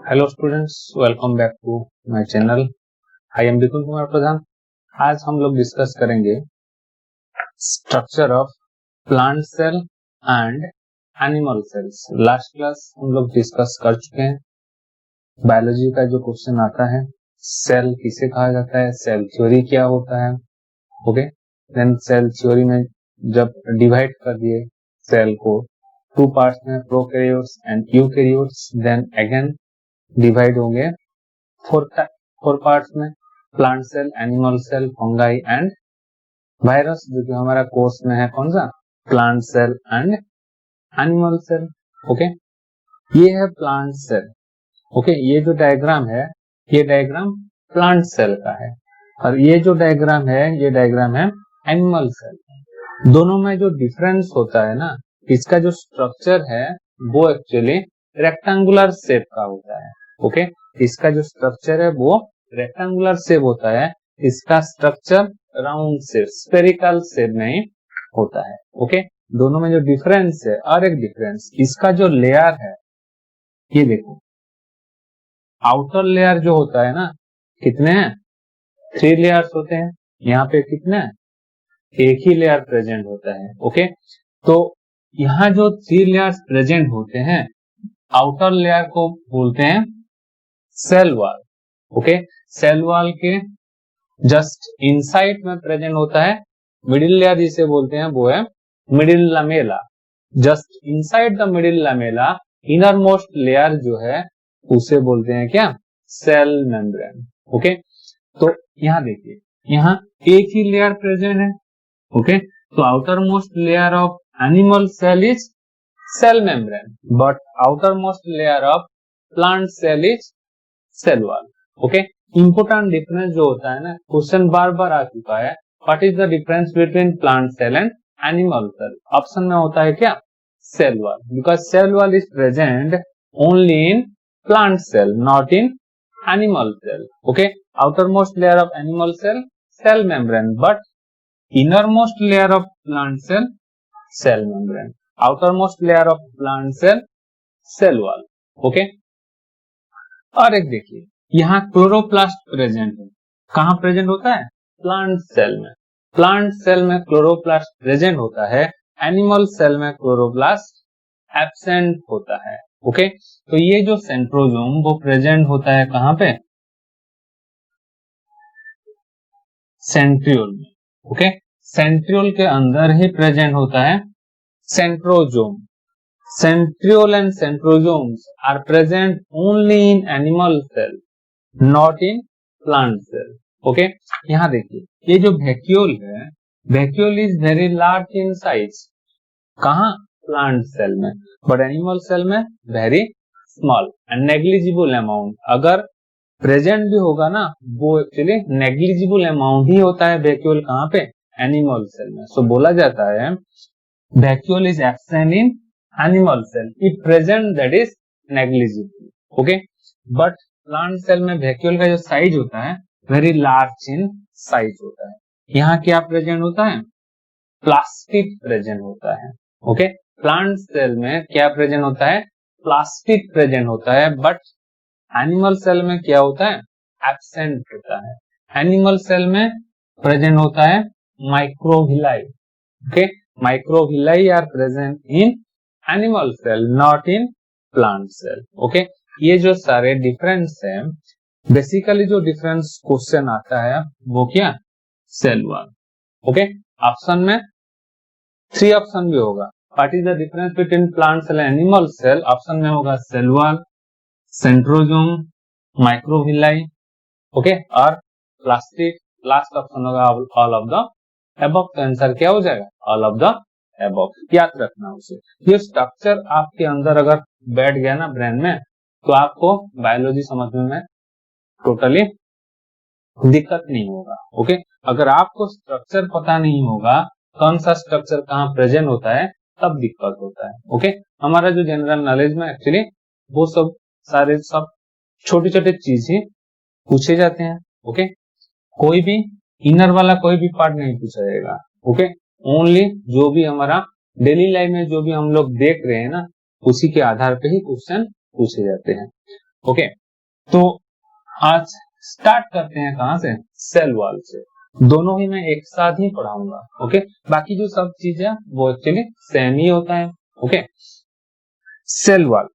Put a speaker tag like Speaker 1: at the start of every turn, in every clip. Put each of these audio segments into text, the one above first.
Speaker 1: Hello students, welcome back to my channel. I am Vipul Kumar Pradhan. आज हम लोग डिस्कस करेंगे structure of plant cell and animal cells. Last class हम लोग discuss कर चुके हैं। बायोलॉजी का जो क्वेश्चन आता है, सेल किसे कहा जाता है, सेल थ्योरी क्या होता है। ओके, देन सेल थ्योरी में जब डिवाइड कर दिए सेल को टू पार्ट्स में, prokaryotes and eukaryotes, then again divide होंगे फोर पार्ट्स में, plant cell, animal cell, fungi and virus, जो कि हमारा कोर्स में है कौन सा, plant cell and animal cell. Okay, ये है प्लांट सेल। ओके, ये जो डायग्राम है, ये डायग्राम प्लांट सेल का है, और ये जो डायग्राम है, ये डायग्राम है एनिमल सेल। दोनों में जो डिफरेंस होता है ना, इसका जो स्ट्रक्चर है वो एक्चुअली रेक्टेंगुलर शेप का होता है। ओके, इसका जो स्ट्रक्चर है वो रेक्टेंगुलर शेप होता है, इसका structure round shape, spherical shape नहीं होता है। ओके, दोनों में जो डिफरेंस है, और एक डिफरेंस, इसका जो लेयर है, ये देखो, आउटर लेयर जो होता है ना, कितने हैं, 3 लेयर्स होते हैं। यहाँ पे कितने हैं, एक ही लेयर प्रेजेंट होता है। ओके, तो यहाँ जो 3 लेयर्स प्रेजेंट होते हैं, आउटर लेयर को बोलते हैं cell wall. Okay, cell wall के जस्ट इनसाइड में प्रेजेंट होता है मिडिल लेयर, जिसे बोलते हैं वो है middle lamella. Just inside the middle lamella inner most layer जो है उसे बोलते हैं क्या, सेल मेम्ब्रेन। ओके, तो यहाँ देखिए, यहाँ एक ही लेयर प्रेजेंट है। ओके, तो outer most layer of animal cell is cell membrane, but outer most layer of plant cell is cell wall. Okay, important difference जो होता है ना, क्वेश्चन बार बार आ चुका है, what is the difference between plant cell and animal cell. Option में होता है क्या, cell wall, because cell wall is present only in plant cell, not in animal cell. Okay, outer most layer of animal cell cell membrane, but inner most layer of plant cell cell membrane, outer most layer of plant cell cell wall. Okay, और एक देखिए, यहाँ chloroplast present है। कहाँ present होता है, plant cell में। Plant cell में क्लोरोप्लास्ट प्रेजेंट होता है, एनिमल सेल में क्लोरोप्लास्ट एब्सेंट होता है। ओके, तो ये जो सेंट्रोजोम वो प्रेजेंट होता है कहाँ पे, सेंट्रियोल में। ओके, सेंट्रियोल के अंदर ही प्रेजेंट होता है centrosome. Centriole and centrosomes are present only in animal cell, not in plant cell. Okay, यहाँ देखिए, ये जो vacuole है, vacuole is very large in size. कहाँ, plant cell में, but animal cell में very small and negligible amount. अगर present भी होगा ना, वो actually negligible amount ही होता है vacuole कहाँ पे, animal cell में. So बोला जाता है vacuole is absent in animal cell, if present that is negligible. Okay, but plant cell में vacuole का जो साइज होता है very large in size होता है। यहाँ क्या प्रेजेंट होता है, प्लास्टिड प्रेजेंट होता है। ओके, प्लांट सेल में क्या प्रेजेंट होता है, प्लास्टिड प्रेजेंट होता है, बट एनिमल सेल में क्या होता है, एब्सेंट होता है। एनिमल सेल में प्रेजेंट होता है microvilli. Okay, microvilli are present in animal cell, not in plant cell. Okay, ये जो सारे डिफरेंस है, बेसिकली जो डिफरेंस क्वेश्चन आता है वो क्या, सेल वॉल। ओके, ऑप्शन में 3 ऑप्शन भी होगा, what is the difference between plant cell and animal cell. Option में होगा cell wall, centrosome, microvilli, okay, और प्लास्टिड। लास्ट ऑप्शन होगा ऑल ऑफ द अबव। तो आंसर क्या हो जाएगा, ऑल ऑफ द अबव। याद रखना उसे, ये स्ट्रक्चर आपके अंदर अगर बैठ गया ना ब्रेन में, तो आपको बायोलॉजी समझने में टोटली दिक्कत नहीं होगा। ओके, अगर आपको स्ट्रक्चर पता नहीं होगा, कौन सा स्ट्रक्चर कहाँ प्रेजेंट होता है, तब दिक्कत होता है। ओके, हमारा जो जनरल नॉलेज में एक्चुअली वो सब सारे सब छोटे छोटे चीज ही पूछे जाते हैं। ओके, कोई भी इनर वाला कोई भी पार्ट नहीं पूछा जाएगा। ओके, ओनली जो भी हमारा डेली लाइफ में जो भी हम लोग देख रहे हैं ना, उसी के आधार पे ही क्वेश्चन पूछे जाते हैं। ओके, तो आज स्टार्ट करते हैं कहां से, सेल वॉल से। दोनों ही मैं एक साथ ही पढ़ाऊंगा। ओके, बाकी जो सब चीजें वो एक्चुअली सेम ही होता है। Okay, cell wall,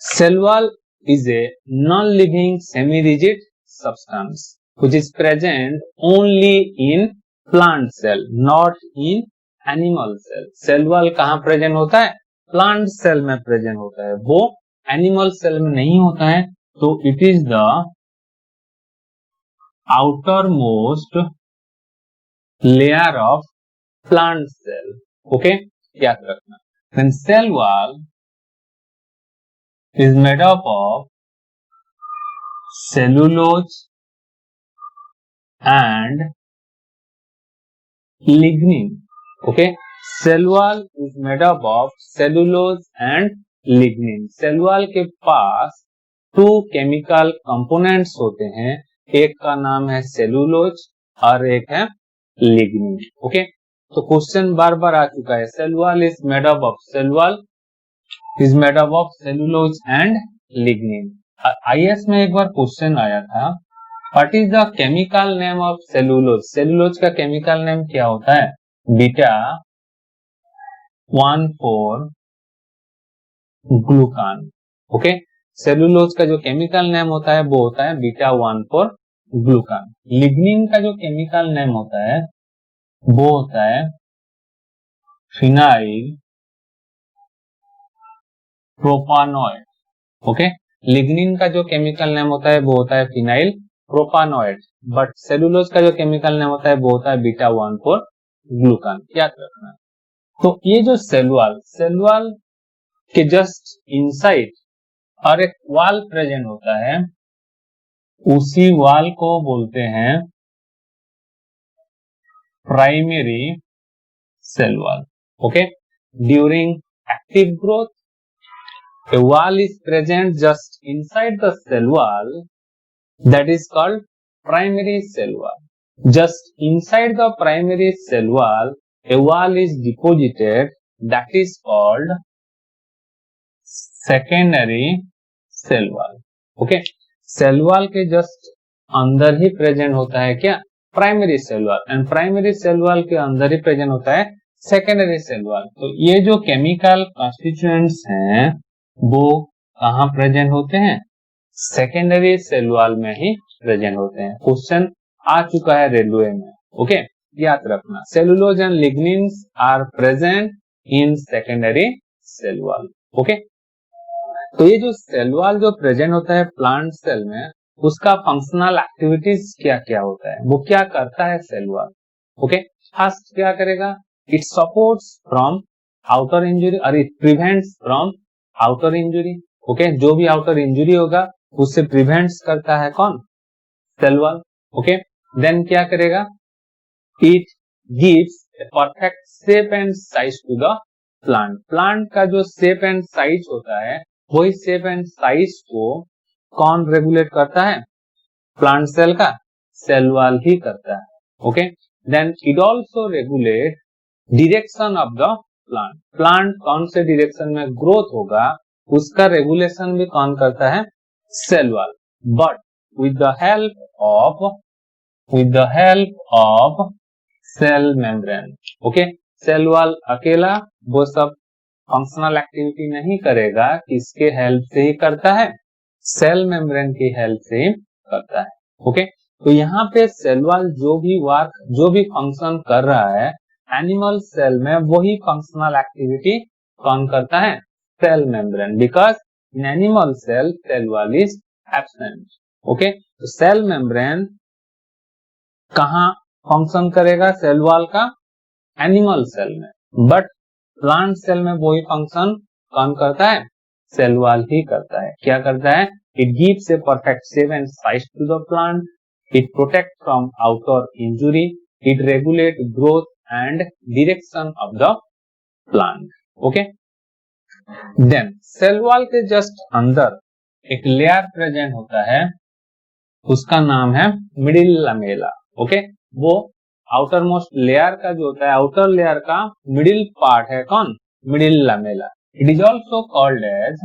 Speaker 1: cell wall is a non-living semi-rigid substance which is present only in plant cell, not in animal cell. Cell wall कहाँ प्रेजेंट होता है, प्लांट सेल में प्रेजेंट होता है, वो एनिमल सेल में नहीं होता है। तो it is the outer most layer of plant cell. Okay, याद रखना। Then cell wall is made up of cellulose and lignin. Okay, cell wall is made up of cellulose and lignin. cell wall के पास to chemical components होते हैं, एक का नाम है cellulose और एक है लिग्निन। ओके, तो क्वेश्चन बार बार आ चुका है, cell wall is made up of, cell wall is made up of cellulose and lignin. IAS में एक बार क्वेश्चन आया था, what is the chemical name of cellulose, cellulose का केमिकल नेम क्या होता है, बीटा 1,4 ग्लूकान। ओके, सेलुलोज का जो केमिकल नेम होता है वो होता है बीटा 1,4 ग्लूकान। लिग्निन का जो केमिकल नेम होता है वो होता है फिनाइल प्रोपानॉइड। ओके, लिग्निन का जो केमिकल नेम होता है वो होता है फिनाइल प्रोपानॉइड, बट सेलुलोज का जो केमिकल नेम होता है वो होता है बीटा 1,4 ग्लूकान। याद रखना। तो ये जो सेल वॉल के जस्ट इनसाइड और एक वॉल प्रेजेंट होता है, उसी वॉल को बोलते हैं primary cell wall. Okay, during active growth a wall is present just inside the cell wall, that is called primary cell wall. Just inside the primary cell wall a wall is deposited, that is called secondary cell wall. Okay, cell wall के just अंदर ही present होता है क्या, primary cell wall, and primary cell wall के अंदर ही present होता है सेकेंडरी सेल वॉल। तो ये जो केमिकल कॉन्स्टिट्यूएंट्स हैं वो कहाँ प्रेजेंट होते हैं, सेकेंडरी सेल वॉल में ही प्रेजेंट होते हैं। क्वेश्चन आ चुका है रेलवे में। ओके, याद रखना, cellulose and lignins are present in secondary cell wall. Okay, तो ये जो सेल वॉल जो प्रेजेंट होता है प्लांट सेल में, उसका फंक्शनल एक्टिविटीज क्या क्या होता है, वो क्या करता है सेल वॉल। ओके, फर्स्ट क्या करेगा, it supports from outer injury और it prevents from outer injury. Okay, जो भी आउटर इंजुरी होगा उससे प्रिवेंट्स करता है कौन, सेल वॉल। ओके, देन क्या करेगा, it gives a perfect shape and size to the plant. Plant का जो शेप एंड साइज होता है वही शेप एंड साइज को कौन रेगुलेट करता है, प्लांट सेल का सेल वॉल ही करता है। Okay, then it also regulate direction of the plant. Plant कौन से डिरेक्शन में ग्रोथ होगा उसका रेगुलेशन भी कौन करता है, cell wall, but with the help of cell membrane. Okay, cell wall अकेला वो सब फंक्शनल एक्टिविटी नहीं करेगा, किसके हेल्प से ही करता है, सेल मेम्ब्रेन की हेल्प से ही करता है। ओके, तो यहाँ पे सेल वॉल जो भी वर्क जो भी फंक्शन कर रहा है एनिमल सेल में, वही फंक्शनल एक्टिविटी कौन करता है, cell membrane, because in animal cell wall is absent. Okay, तो सेल मेम्ब्रेन कहाँ फंक्शन करेगा सेल वॉल का, एनिमल सेल में, बट प्लांट सेल में वही फंक्शन कौन करता है, सेल वॉल ही करता है। क्या करता है, it gives a perfect shape and size to the plant, it protect from outer injury, it regulate growth and direction of the plant. Okay, then cell wall के जस्ट अंदर एक लेयर प्रेजेंट होता है, उसका नाम है मिडिल लमेला। ओके, वो outer most layer का जो होता है, आउटर लेयर का मिडिल पार्ट है कौन, middle lamella. It is also called as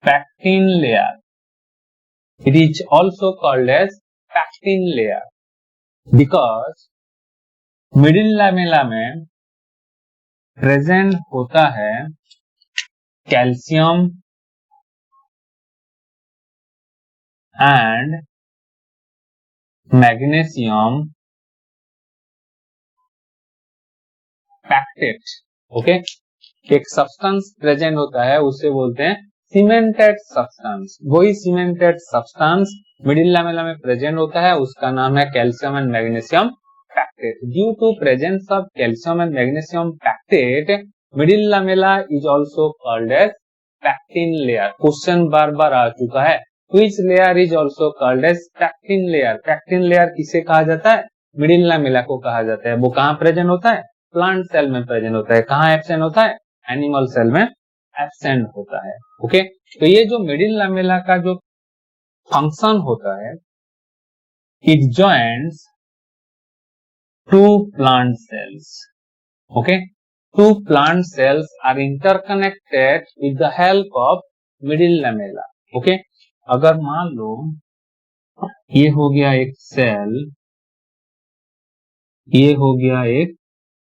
Speaker 1: pectin layer. It is also called as pectin layer because middle lamella में प्रेजेंट होता है calcium and magnesium pectate. Okay, एक सब्सटेंस प्रेजेंट होता है उसे बोलते हैं सीमेंटेड सब्सटेंस. वही सीमेंटेड सब्सटेंस मिडिल लैमेला में प्रेजेंट होता है, उसका नाम है calcium and magnesium pectate. Due to presence of calcium and magnesium pectate, middle lamella is also called as pectin layer. Question बार बार आ चुका है, which layer is also called as pectin layer. Pectin layer किसे कहा जाता है? Middle lamella को कहा जाता है. वो कहाँ प्रेजेंट होता है? प्लांट सेल में प्रेजेंट होता है. कहाँ एब्सेंट होता है? एनिमल सेल में एब्सेंट होता है. ओके, तो ये जो मिडिल लैमेला का जो फंक्शन होता है, it joints two plant cells. Okay, two plant cells are interconnected with the help of middle lamella. Okay, अगर मान लो ये हो गया एक सेल, ये हो गया एक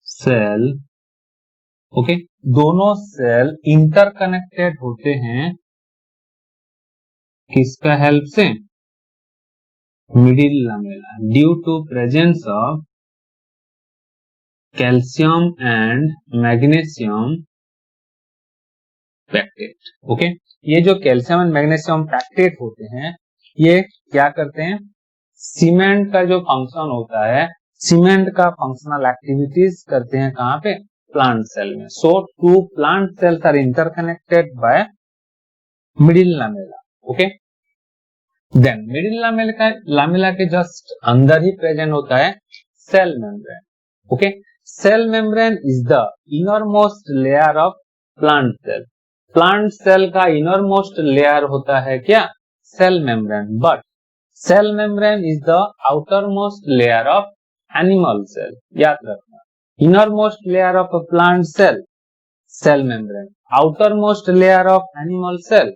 Speaker 1: सेल. ओके, दोनों सेल इंटरकनेक्टेड होते हैं किसका हेल्प से? Middle lamella. Due to presence of calcium and magnesium pectate. Okay, ये जो कैल्शियम एंड मैग्नीशियम पैक्टेट होते हैं, ये क्या करते हैं? सीमेंट का जो फंक्शन होता है, सीमेंट का फंक्शनल एक्टिविटीज करते हैं कहाँ पे? प्लांट सेल में. So two plant cells are interconnected by middle lamella. Okay, then middle lamella के जस्ट अंदर ही प्रेजेंट होता है cell membrane. Okay, cell membrane is the innermost layer of plant cell. Plant cell का innermost layer होता है क्या? Cell membrane. But cell membrane is the outermost layer of animal cell. याद रखना, innermost layer of a plant cell, cell membrane. Outermost layer of animal cell,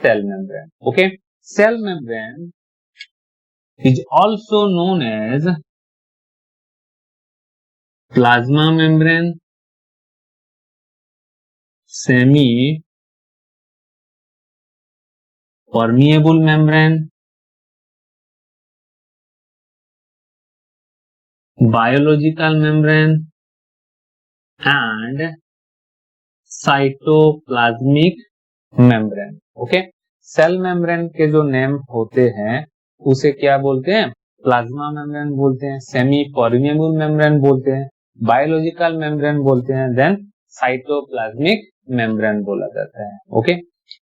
Speaker 1: cell membrane. Okay, cell membrane is also known as plasma membrane, semi permeable membrane, biological membrane and cytoplasmic membrane. Okay, cell membrane के जो name होते हैं उसे क्या बोलते हैं? Plasma membrane बोलते हैं, सेमी परमेबल मेम्ब्रेन बोलते हैं, बायोलॉजिकल मेम्ब्रेन बोलते हैं, देन साइटोप्लाज्मिक मेम्ब्रेन बोला जाता है. ओके,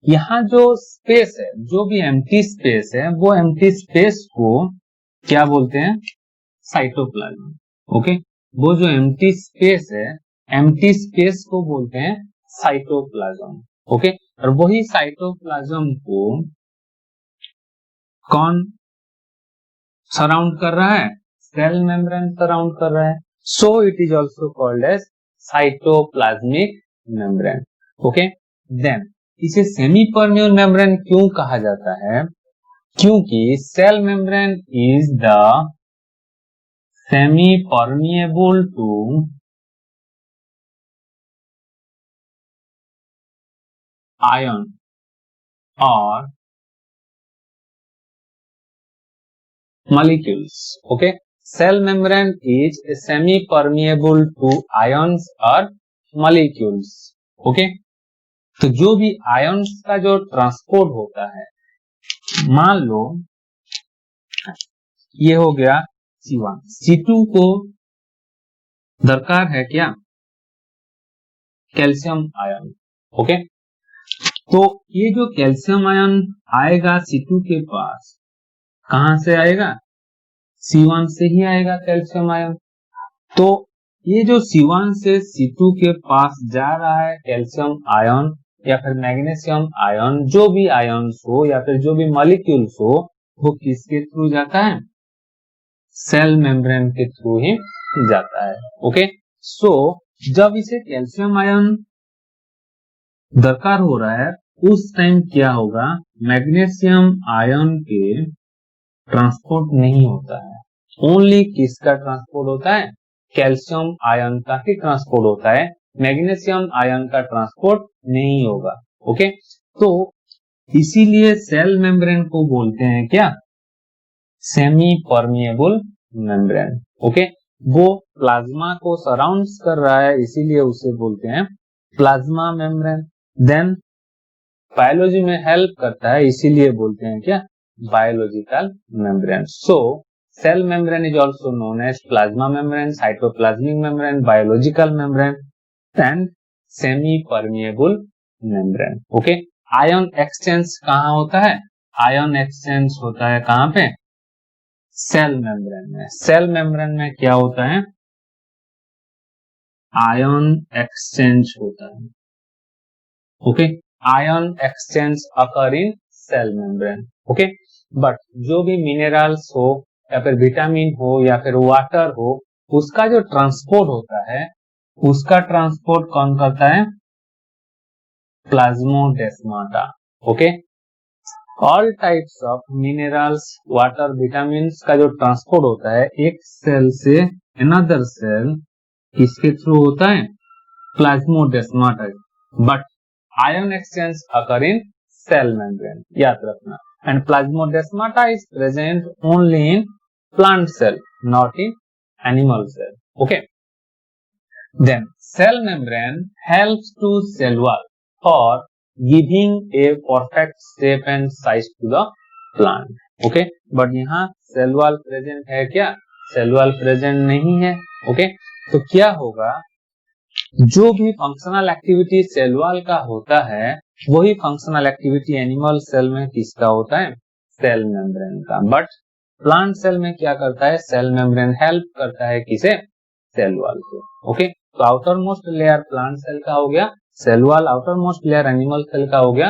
Speaker 1: यहाँ जो स्पेस है, जो भी एम्प्टी स्पेस है, वो एम्प्टी स्पेस को क्या बोलते हैं? साइटोप्लाज्म. ओके, वो जो एम्प्टी स्पेस है, एम्प्टी स्पेस को बोलते हैं साइटोप्लाज्म. ओके, और वही साइटोप्लाज्म को कौन सराउंड कर रहा है? सेल मेम्ब्रेन सराउंड कर रहा है. So it is also called as cytoplasmic membrane. Okay, then इसे सेमी परमेबल मेम्ब्रेन क्यों कहा जाता है? क्योंकि cell membrane is the semi permeable to ion or molecules. Okay, cell membrane is semi-permeable to ions or molecules. Okay, तो जो भी ions का जो ट्रांसपोर्ट होता है, मान लो ये हो गया C1, C2 को दरकार है क्या? Calcium ion. ओके, तो ये जो कैल्शियम आयन आएगा C2 के पास, कहां से आएगा? C1 से ही आएगा कैल्शियम आयन. तो ये जो C1 से C2 के पास जा रहा है कैल्शियम आयन या फिर मैग्नीशियम आयन, जो भी आयन्स हो या फिर जो भी मॉलिक्यूल्स हो, वो किसके थ्रू जाता है? सेल मेम्ब्रेन के थ्रू ही जाता है. ओके, सो जब इसे कैल्शियम आयन दरकार हो रहा है, उस टाइम क्या होगा, मैग्नीशियम आयन के ट्रांसपोर्ट नहीं होता है, ओनली किसका ट्रांसपोर्ट होता है, कैल्शियम आयन का ही ट्रांसपोर्ट होता है, मैग्नीशियम आयन का ट्रांसपोर्ट नहीं होगा। ओके, तो इसीलिए सेल मेम्ब्रेन को बोलते हैं क्या, सेमी परमिएबल मेम्ब्रेन। ओके, वो प्लाज्मा को सराउंड्स कर रहा है, इसीलिए उसे बोलते हैं प्लाज्मा मेम्ब्रेन। देन बायोलॉजी में हेल्प करता है, इसीलिए बोलते हैं क्या, biological membrane. So cell membrane is also known as plasma membrane, cytoplasmic membrane, biological membrane and semi permeable membrane. Okay, ion exchange कहाँ होता है, आयन एक्सचेंज होता है कहाँ पे, सेल मेम्ब्रेन में। सेल मेम्ब्रेन में क्या होता है, आयन एक्सचेंज होता है। Okay, ion exchange occur in cell membrane. Okay, but जो भी मिनरल्स हो या फिर विटामिन हो या फिर वाटर हो, उसका जो ट्रांसपोर्ट होता है, उसका ट्रांसपोर्ट कौन करता है, plasmodesmata. Okay, all types of minerals, water, vitamin का जो ट्रांसपोर्ट होता है एक सेल से अनदर सेल, किसके थ्रू होता है, plasmodesmata. But ion exchange occur in cell membrane, याद रखना। And plasmodesmata is present only in plant cell, not in animal cell. Okay, then cell membrane helps to cell wall for giving a perfect shape and size to the plant. Okay, but यहाँ cell wall present है क्या, cell wall present नहीं है। Okay, तो क्या होगा, जो भी फंक्शनल एक्टिविटी सेल वॉल का होता है, वही फंक्शनल एक्टिविटी एनिमल सेल में किसका होता है, सेल मेम्ब्रेन का। बट प्लांट सेल में क्या करता है, सेल मेम्ब्रेन हेल्प करता है किसे, सेल वॉल को। ओके, तो outer most layer plant cell का हो गया cell wall, outer most layer animal cell का हो गया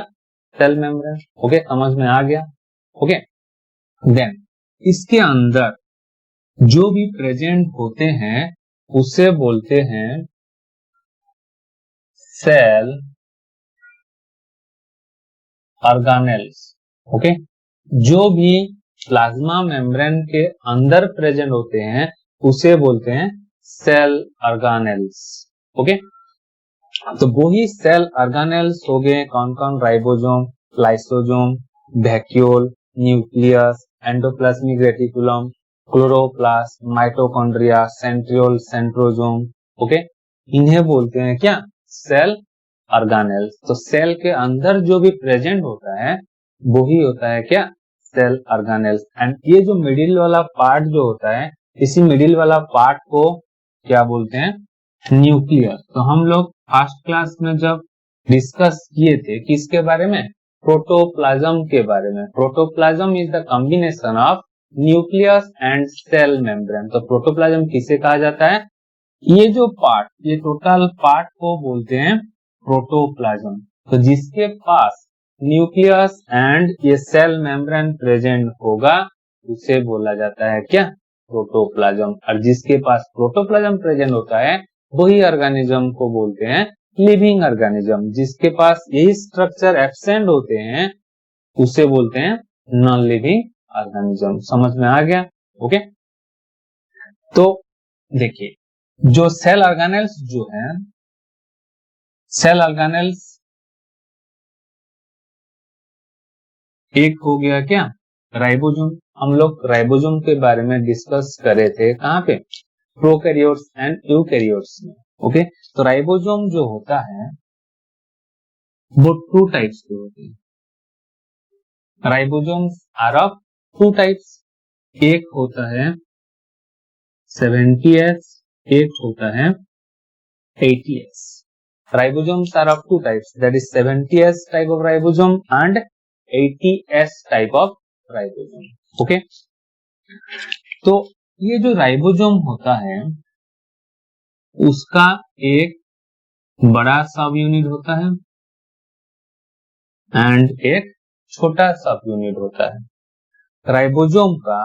Speaker 1: सेल मेम्ब्रेन। ओके, समझ में आ गया। ओके, देन इसके अंदर जो भी प्रेजेंट होते हैं उसे बोलते हैं सेल ऑर्गेनेल्स। ओके, जो भी प्लाज्मा मेम्ब्रेन के अंदर प्रेजेंट होते हैं उसे बोलते हैं सेल ऑर्गेनेल्स। ओके, तो वही सेल ऑर्गेनेल्स हो गए कौन कौन, ribosome, lysosome, vacuole, nucleus, endoplasmic reticulum, chloroplast, mitochondria, centriole, centrosome. Okay, इन्हें बोलते हैं क्या, सेल ऑर्गेनेल्स। तो सेल के अंदर जो भी प्रेजेंट होता है वही होता है क्या, सेल ऑर्गेनेल्स। एंड ये जो मिडिल वाला पार्ट जो होता है, इसी मिडिल वाला पार्ट को क्या बोलते हैं, न्यूक्लियस। तो हम लोग फर्स्ट क्लास में जब डिस्कस किए थे किसके बारे में, प्रोटोप्लाज्म के बारे में। Protoplasm is the combination of nucleus and cell membrane. तो प्रोटोप्लाज्म किसे कहा जाता है, ये जो पार्ट, ये टोटल पार्ट को बोलते हैं प्रोटोप्लाज्म। तो जिसके पास न्यूक्लियस एंड ये सेल मेम्ब्रेन प्रेजेंट होगा उसे बोला जाता है क्या, प्रोटोप्लाज्म। और जिसके पास प्रोटोप्लाज्म प्रेजेंट होता है वही ऑर्गेनिज्म को बोलते हैं लिविंग ऑर्गेनिज्म। जिसके पास यही स्ट्रक्चर एब्सेंट होते हैं उसे बोलते हैं नॉन लिविंग ऑर्गेनिज्म। समझ में आ गया। ओके, तो देखिए जो सेल ऑर्गेनेल्स जो है, सेल ऑर्गेनेल्स एक हो गया क्या, राइबोसोम। हम लोग राइबोसोम के बारे में डिस्कस करे थे कहाँ पे, प्रोकैरियोट्स एंड यूकैरियोट्स में। ओके, तो राइबोसोम जो होता है वो टू टाइप्स के होते हैं। Ribosomes are of two types, एक होता है 70S, एक होता है 80S। Ribosomes are of two types, that is 70S type of ribosome and 80S type of ribosome. Okay, तो ये जो राइबोसोम होता है उसका एक बड़ा सब यूनिट होता है एंड एक छोटा सब यूनिट होता है। राइबोसोम का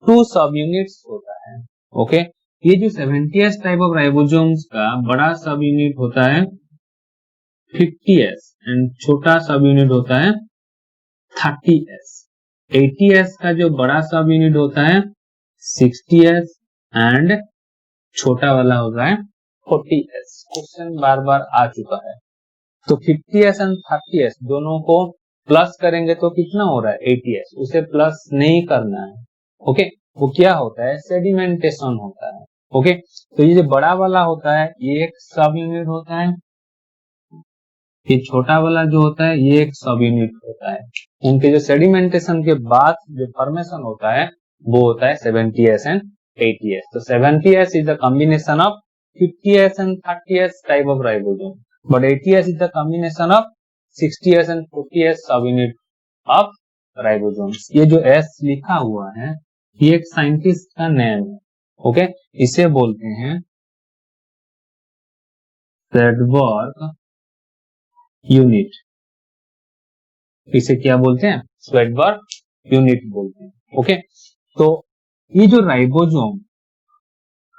Speaker 1: टू सब यूनिट्स होता है। ओके, ये जो 70S टाइप ऑफ राइबोसोम्स का बड़ा सब यूनिट होता है 50s एंड छोटा सब यूनिट होता है 30s। 80s का जो बड़ा सब यूनिट होता है 60s एंड छोटा वाला होता है 40s। क्वेश्चन बार बार आ चुका है। तो 50s एंड 30s दोनों को प्लस करेंगे तो कितना हो रहा है 80s। उसे प्लस नहीं करना है। ओके, वो क्या होता है सेडिमेंटेशन होता है। ओके, तो ये जो बड़ा वाला होता है ये एक सब यूनिट होता है, ये छोटा वाला जो होता है ये एक सब यूनिट होता है। उनके जो सेडिमेंटेशन के बाद जो फॉर्मेशन होता है वो होता है 70s एंड 80s। तो 70s is the combination of 50s and 30s type of ribosome, but 80s is the combination of 60s and 40s सब यूनिट ऑफ राइबोसोम्स। ये जो S लिखा हुआ है ये एक साइंटिस्ट का नेम है। ओके, इसे बोलते हैं स्वेडबर्ग यूनिट। इसे क्या बोलते हैं स्वेडबर्ग यूनिट बोलते हैं। ओके, तो ये जो राइबोसोम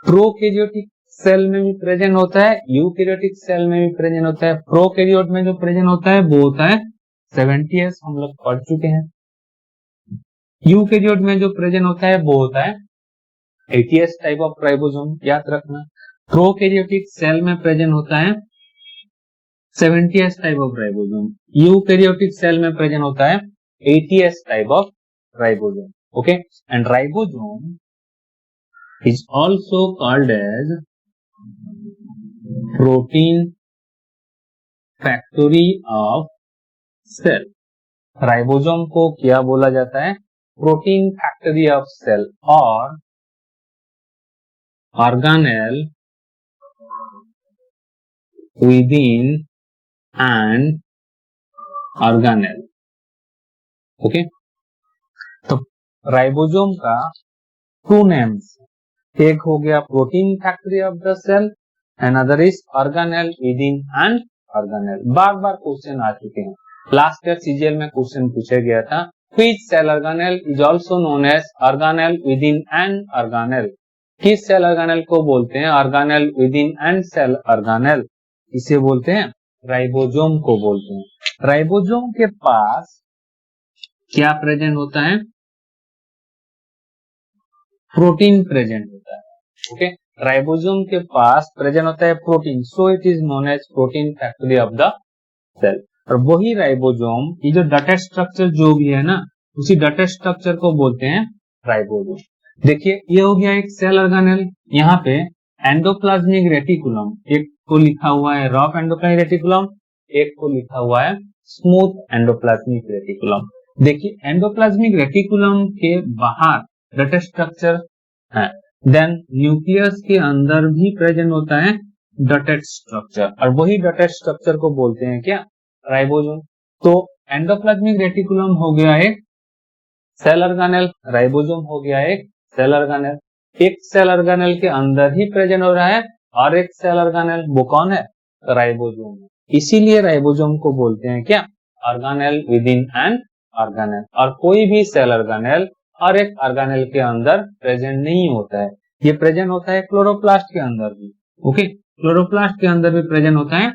Speaker 1: प्रोकैरियोटिक सेल में भी प्रेजेंट होता है, यूकैरियोटिक सेल में भी प्रेजेंट होता है। प्रोकैरियोट में जो प्रेजेंट होता है वो होता है 70s, हम लोग पढ़ चुके हैं। यूकैरियोट में जो प्रेजेंट होता है वो होता है 80s टाइप ऑफ राइबोसोम, याद रखना। प्रोकैरियोटिक सेल में प्रेजेंट होता है 70s type of ribosome, eukaryotic cell में प्रेजेंट होता है 80s type of ribosome. Okay, and ribosome is also called as protein factory of cell। Ribosome को क्या बोला जाता है प्रोटीन फैक्ट्री ऑफ सेल और organelle within and organelle. Okay, तो राइबोसोम का टू नेम्स, एक हो गया protein factory of the cell and other is organelle within and organelle. बार बार क्वेश्चन आ चुके हैं, लास्ट ईयर सीजीएल में क्वेश्चन पूछा गया था which cell organelle is also known as organelle within and organelle. किस सेल ऑर्गेनेल को बोलते हैं organelle within and cell organelle? इसे बोलते हैं राइबोसोम को बोलते हैं। राइबोसोम के पास क्या प्रेजेंट होता है प्रोटीन प्रेजेंट होता है। ओके, राइबोसोम के पास प्रेजेंट होता है protein, so it is known as protein factory of the cell. और वही राइबोसोम ये जो डॉटेड स्ट्रक्चर जो भी है ना उसी डॉटेड स्ट्रक्चर को बोलते हैं राइबोसोम। देखिए ये हो गया एक सेल ऑर्गेनेल, यहाँ पे एंडोप्लाज्मिक रेटिकुलम एक को लिखा हुआ है रफ एंडोप्लाज्मिक रेटिकुलम, एक को लिखा हुआ है स्मूथ एंडोप्लाज्मिक रेटिकुलम। देखिए एंडोप्लाज्मिक रेटिकुलम के बाहर डॉटेड स्ट्रक्चर है, देन न्यूक्लियस के अंदर भी प्रेजेंट होता है डॉटेड स्ट्रक्चर और वही डॉटेड स्ट्रक्चर को बोलते हैं क्या राइबोसोम। तो एंडोप्लाज्मिक रेटिकुलम हो गया एक सेल ऑर्गेनेल, राइबोसोम हो गया एक सेल ऑर्गेनेल। एक सेल ऑर्गेनेल के अंदर ही प्रेजेंट हो रहा है और एक सेल ऑर्गेनेल, वो कौन है राइबोसोम। इसीलिए राइबोसोम को बोलते हैं क्या ऑर्गेनेल विदिन एंड ऑर्गेनेल। और कोई भी सेल ऑर्गेनेल और एक ऑर्गेनेल के अंदर प्रेजेंट नहीं होता है, ये प्रेजेंट होता है क्लोरोप्लास्ट के अंदर भी। ओके, क्लोरोप्लास्ट के अंदर भी प्रेजेंट होता है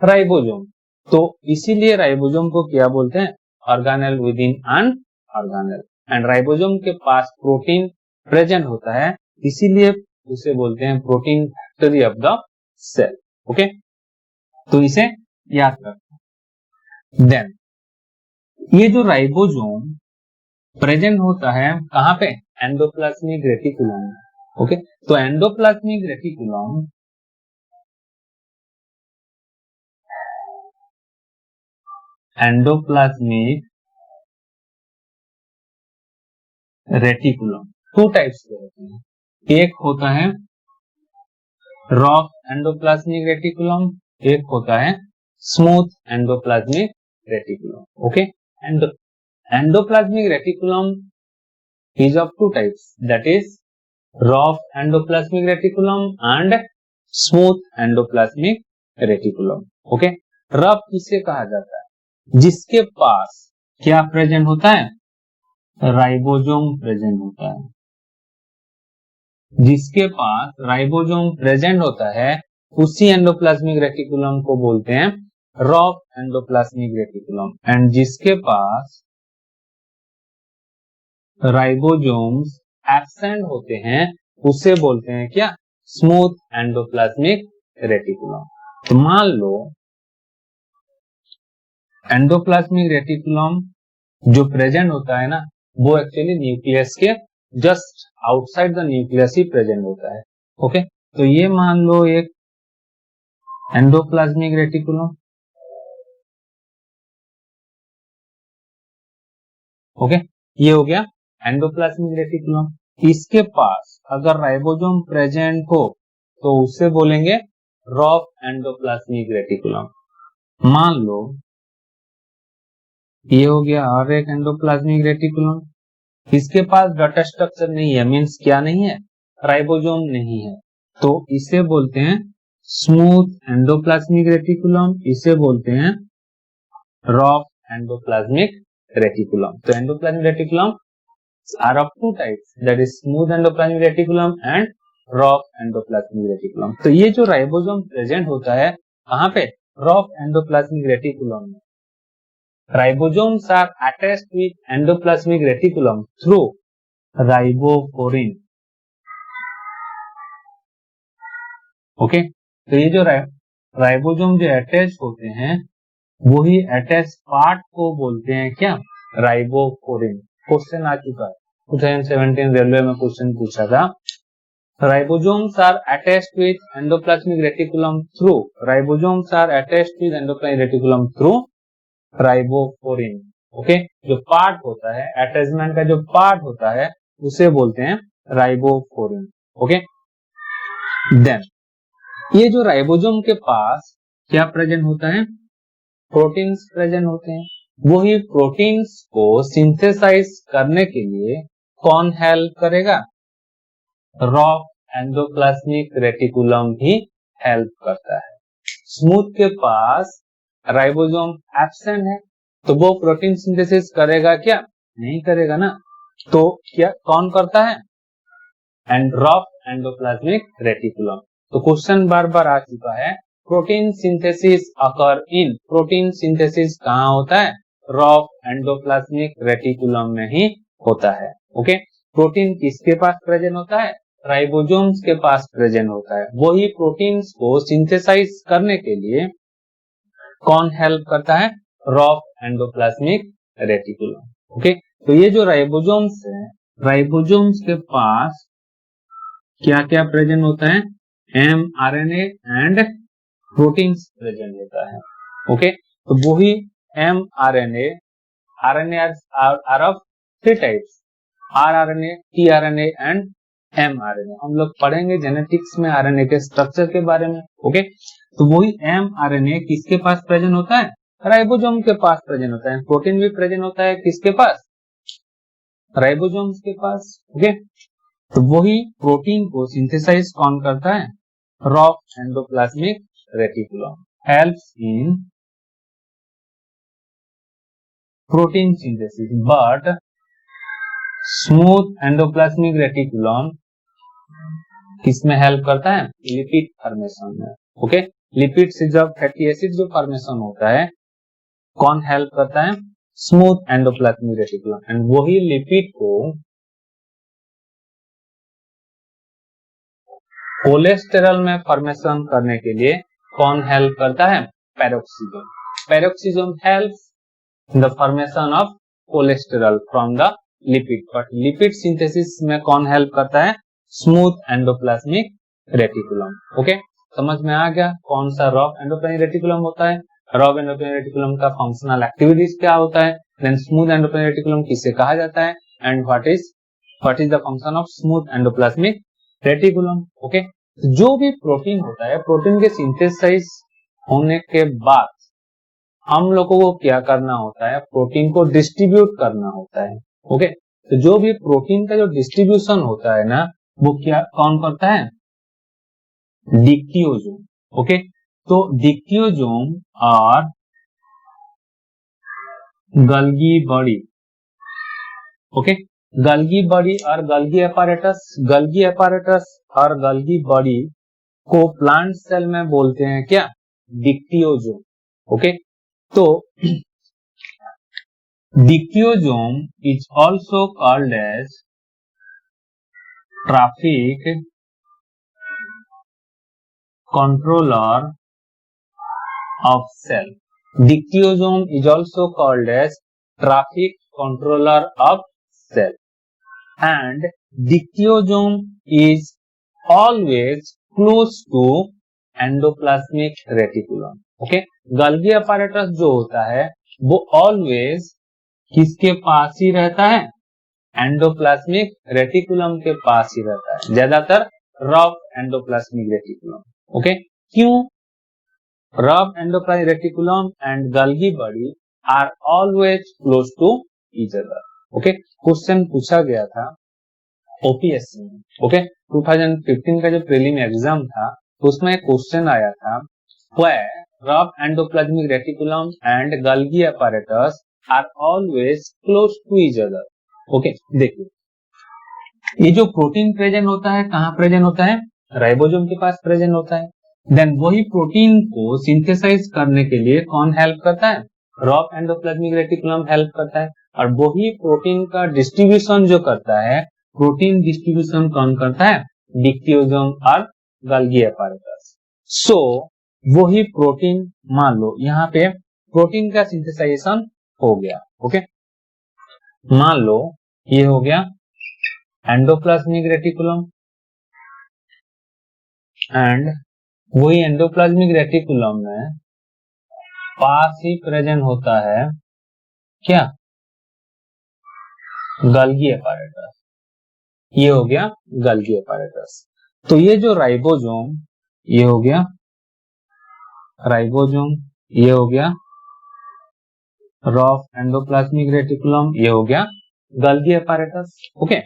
Speaker 1: राइबोसोम। तो इसीलिए राइबोसोम को क्या बोलते हैं organelle within and organelle. And ribosome के पास प्रोटीन प्रेजेंट होता है, इसीलिए उसे बोलते हैं protein factory of the cell. Okay, तो इसे याद रखना। देन ये जो राइबोसोम प्रेजेंट होता है कहां पे एंडोप्लाज्मिक रेटिकुलम। ओके, तो एंडोप्लाज्मिक रेटिकुलम टू टाइप्स के होते हैं, एक होता है रफ एंडोप्लाज्मिक रेटिकुलम, एक होता है smooth endoplasmic reticulum. Okay, endoplasmic reticulum is of two types, that is rough endoplasmic reticulum and smooth endoplasmic reticulum। Okay, rough किसे कहा जाता है जिसके पास क्या प्रेजेंट होता है राइबोसोम प्रेजेंट होता है, जिसके पास राइबोसोम प्रेजेंट होता है उसी एंडोप्लाज्मिक रेटिकुलम को बोलते हैं रॉफ एंडोप्लाज्मिक रेटिकुलम, एंड जिसके पास राइबोसोम्स एब्सेंट होते हैं उसे बोलते हैं क्या? Smooth endoplasmic reticulum. तो मान लो एंडोप्लाज्मिक रेटिकुलम जो प्रेजेंट होता है ना, वो एक्चुअली न्यूक्लियस के just outside the nucleus he present होता है। ओके, तो ये मान लो एक एंडोप्लाज्मिक रेटिकुलम। ओके, ये हो गया एंडोप्लाज्मिक रेटिकुलम। इसके पास अगर राइबोसोम प्रेजेंट हो तो उसे बोलेंगे रॉफ एंडोप्लाज्मिक रेटिकुलम। मान लो ये हो गया और एक एंडोप्लाज्मिक रेटिकुलम, इसके पास डाटा स्ट्रक्चर नहीं है, मींस क्या नहीं है? राइबोसोम नहीं है, तो इसे बोलते हैं स्मूथ एंडोप्लाज्मिक रेटिकुलम, इसे बोलते हैं रॉफ एंडोप्लाज्मिक रेटिकुलम। तो endoplasmic reticulum are of two types, that is smooth endoplasmic reticulum and rough endoplasmic reticulum. तो ये जो राइबोसोम प्रेजेंट होता है कहाँ पे? रॉफ एंडोप्लाज्मिक रेटिकुलम में। Ribosomes are attached with endoplasmic reticulum through ribophorin. Okay, तो ये जो राइबोसोम जो अटैच होते हैं वही अटैच पार्ट को बोलते हैं क्या? राइबोफोरिन। क्वेश्चन आ चुका है 2017 रेलवे में, क्वेश्चन पूछा था ribosomes are attached with endoplasmic reticulum through, ribosomes are attached with endoplasmic reticulum through ribophorin. Okay, जो पार्ट होता है अटैचमेंट का, जो पार्ट होता है उसे बोलते हैं राइबोफोरिन। ओके, देन ये जो राइबोसोम के पास क्या प्रेजेंट होता है? प्रोटीन्स प्रेजेंट होते हैं। वही प्रोटीन्स को सिंथेसाइज करने के लिए कौन हेल्प करेगा? रॉफ एंडोप्लाज्मिक रेटिकुलम भी हेल्प करता है। स्मूथ के पास राइबोसोम एब्सेंट है तो वो प्रोटीन सिंथेसिस करेगा क्या? नहीं करेगा ना, तो क्या कौन करता है? And rough endoplasmic reticulum. तो क्वेश्चन बार बार आ चुका है, प्रोटीन सिंथेसिस अकर इन, प्रोटीन सिंथेसिस कहाँ होता है? रॉफ एंडोप्लाज्मिक रेटिकुलम में ही होता है। ओके, प्रोटीन किसके पास प्रेजेंट होता है? राइबोसोम्स के पास प्रेजेंट होता है। वही प्रोटीन्स को सिंथेसाइज करने के लिए कौन हेल्प करता है? Rough endoplasmic reticulum. ओके, तो ये जो राइबोसोम्स है, राइबोसोम्स के पास क्या क्या प्रेजेंट होता है? mRNA एंड प्रोटीन्स प्रेजेंट होता है। ओके, तो वही mRNA, RNA are of three types, rRNA, tRNA and mRNA। हम लोग पढ़ेंगे जेनेटिक्स में आरएनए के स्ट्रक्चर के बारे में। ओके, तो वही mRNA किसके पास प्रेजेंट होता है? राइबोसोम के पास प्रेजेंट होता है। प्रोटीन भी प्रेजेंट होता है किसके पास? राइबोसोम्स के पास। ओके, तो वही प्रोटीन को सिंथेसाइज कौन करता है? Rough endoplasmic reticulum helps in protein synthesis, but smooth endoplasmic reticulum किसमें हेल्प करता है? लिपिड फॉर्मेशन में। ओके, लिपिड से जब फैटी एसिड जो फॉर्मेशन होता है कौन हेल्प करता है? Smooth endoplasmic reticulum. एंड वही लिपिड को कोलेस्टेरॉल में फॉर्मेशन करने के लिए कौन हेल्प करता है? Peroxisome. Peroxisome helps in the formation of cholesterol from the lipid, but lipid synthesis में कौन हेल्प करता है? Smooth endoplasmic reticulum. ओके, समझ में आ गया कौन सा रॉफ एंडोप्लाज्मिक रेटिकुलम होता है, रॉफ एंडोप्लाज्मिक रेटिकुलम का फंक्शनल एक्टिविटीज क्या होता है, देन स्मूथ एंडोप्लाज्मिक रेटिकुलम किसे कहा जाता है, and what is the function of smooth endoplasmic reticulum. Okay, जो भी प्रोटीन होता है, प्रोटीन के सिंथेसाइज होने के बाद हम लोगों को क्या करना होता है? प्रोटीन को डिस्ट्रीब्यूट करना होता है। ओके, तो जो भी प्रोटीन का जो डिस्ट्रीब्यूशन होता है ना, वो क्या कौन करता है? डिक्टियोसोम। ओके, तो डिक्टियोसोम और Golgi body. Okay, Golgi body और गल्गी एपारेटस, गल्गी एपारेटस और गल्गी बॉडी को प्लांट सेल में बोलते हैं क्या? डिक्टियोसोम। ओके, तो dictyosome is also called as traffic controller of cell. Dictyosome is also called as traffic controller of cell, and dictyosome is always close to endoplasmic reticulum. Okay, Golgi apparatus जो होता है वो always किसके पास ही रहता है? Endoplasmic reticulum के पास ही रहता है, ज्यादातर रफ एंडोप्लाज्मिक रेटिकुलम. ओके, क्यों? Rough endoplasmic reticulum and Golgi body are always close to each other. Okay, question पूछा गया था ओपीएससी में. ओके, 2015 का जो प्रीलिम एग्जाम था उसमें एक क्वेश्चन आया था where rough endoplasmic reticulum and Golgi apparatus are always close to each other. Okay, देखिए ये जो प्रोटीन प्रेजेंट होता है कहाँ प्रेजेंट होता है? राइबोसोम के पास प्रेजेंट होता है. देन वही प्रोटीन को सिंथेसाइज करने के लिए कौन हेल्प करता है? रफ एंडोप्लाज्मिक रेटिकुलम हेल्प करता है. और वही प्रोटीन का डिस्ट्रीब्यूशन जो करता है, प्रोटीन डिस्ट्रीब्यूशन कौन करता है? डिक्टियोसोम और गोल्गी apparatus. सो वही प्रोटीन, मान लो यहाँ पे प्रोटीन का सिंथेसाइजेशन हो गया. ओके, मान लो ये हो गया एंडोप्लाज्मिक रेटिकुलम एंड वही एंडोप्लाज्मिक रेटिकुलम में पास ही प्रेजेंट होता है क्या? Golgi apparatus. ये हो गया गोल्गी apparatus. तो ये जो राइबोसोम, ये हो गया राइबोसोम, ये हो गया रफ एंडोप्लाज्मिक रेटिकुलम, ये हो गया गोल्गी apparatus. ओके,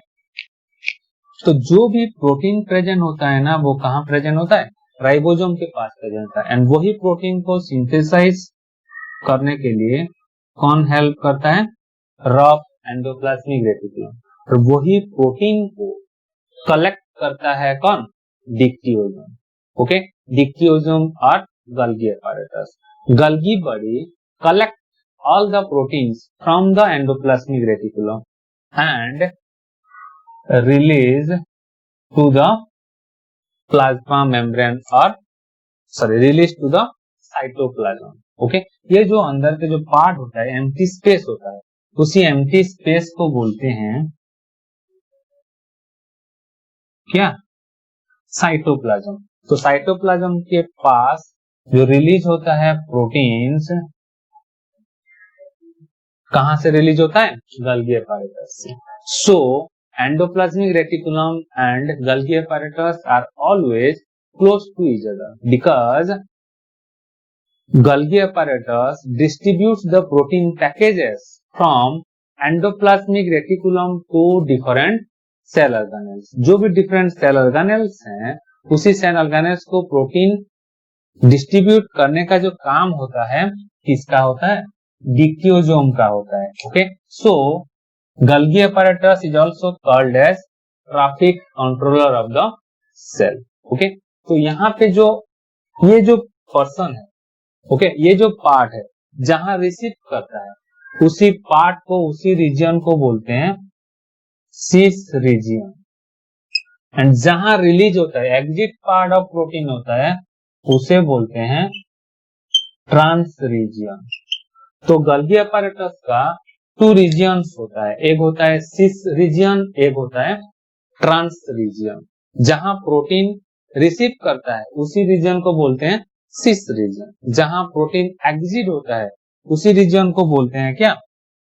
Speaker 1: तो जो भी प्रोटीन प्रेजेंट होता है ना वो कहाँ प्रेजेंट होता है? राइबोसोम के पास प्रेजेंट होता है. एंड वही प्रोटीन को सिंथेसाइज करने के लिए कौन हेल्प करता है? Rough endoplasmic reticulum. और वही प्रोटीन को कलेक्ट करता है कौन? डिक्टियोसोम. ओके, डिक्टियोसोम और Golgi apparatus. Golgi body collect all the proteins from the endoplasmic reticulum and release to the plasma membrane or release to the cytoplasm. Okay, ये जो अंदर के जो पार्ट होता है, एम्प्टी स्पेस होता है, उसी एम्प्टी स्पेस को बोलते हैं क्या? साइटोप्लाज्म. तो साइटोप्लाज्म के पास जो रिलीज होता है प्रोटीन्स, कहां से रिलीज होता है? गोल्गी apparatus से. So endoplasmic reticulum and Golgi apparatus are always close to each other because Golgi apparatus distributes the protein packages from endoplasmic reticulum to different cell organelles. जो भी different cell organelles हैं, उसी cell organelles को protein distribute करने का जो काम होता है किसका होता है? डिक्टियोसोम का होता है. Okay, so Golgi apparatus is also called as traffic controller of the cell. Okay, तो यहाँ पे जो ये जो पर्सन है, ओके, ये जो पार्ट है जहां रिसीव करता है, उसी पार्ट को, उसी रीजन को बोलते हैं सिस रीजन. एंड जहां रिलीज होता है, एग्जिट पार्ट ऑफ प्रोटीन होता है, उसे बोलते हैं ट्रांस रीजन. तो गोल्गी apparatus का 2 रीजन्स होता है, एक होता है सिस रीजन, एक होता है ट्रांस रीजन. जहां प्रोटीन रिसीव करता है उसी रीजन को बोलते हैं सिस रीजन. जहां प्रोटीन एग्जिट होता है उसी रीजन को बोलते हैं क्या?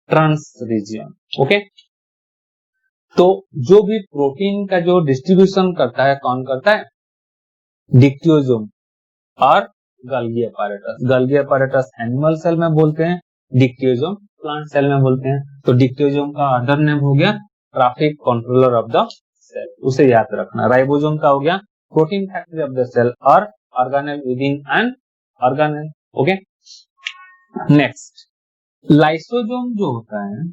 Speaker 1: Trans reason. ओके, तो जो भी प्रोटीन का जो डिस्ट्रीब्यूशन करता है कौन करता है? डिक्टियोसोम और Golgi apparatus. Golgi apparatus animal cell में बोलते हैं, डिक्टियोसोम प्लांट सेल में बोलते हैं. तो डिक्टियोसोम का अदर नेम हो गया traffic controller of the cell, उसे याद रखना. राइबोसोम का हो गया protein factory of the cell और organelle within an organelle. Okay, next lysosome जो होता है,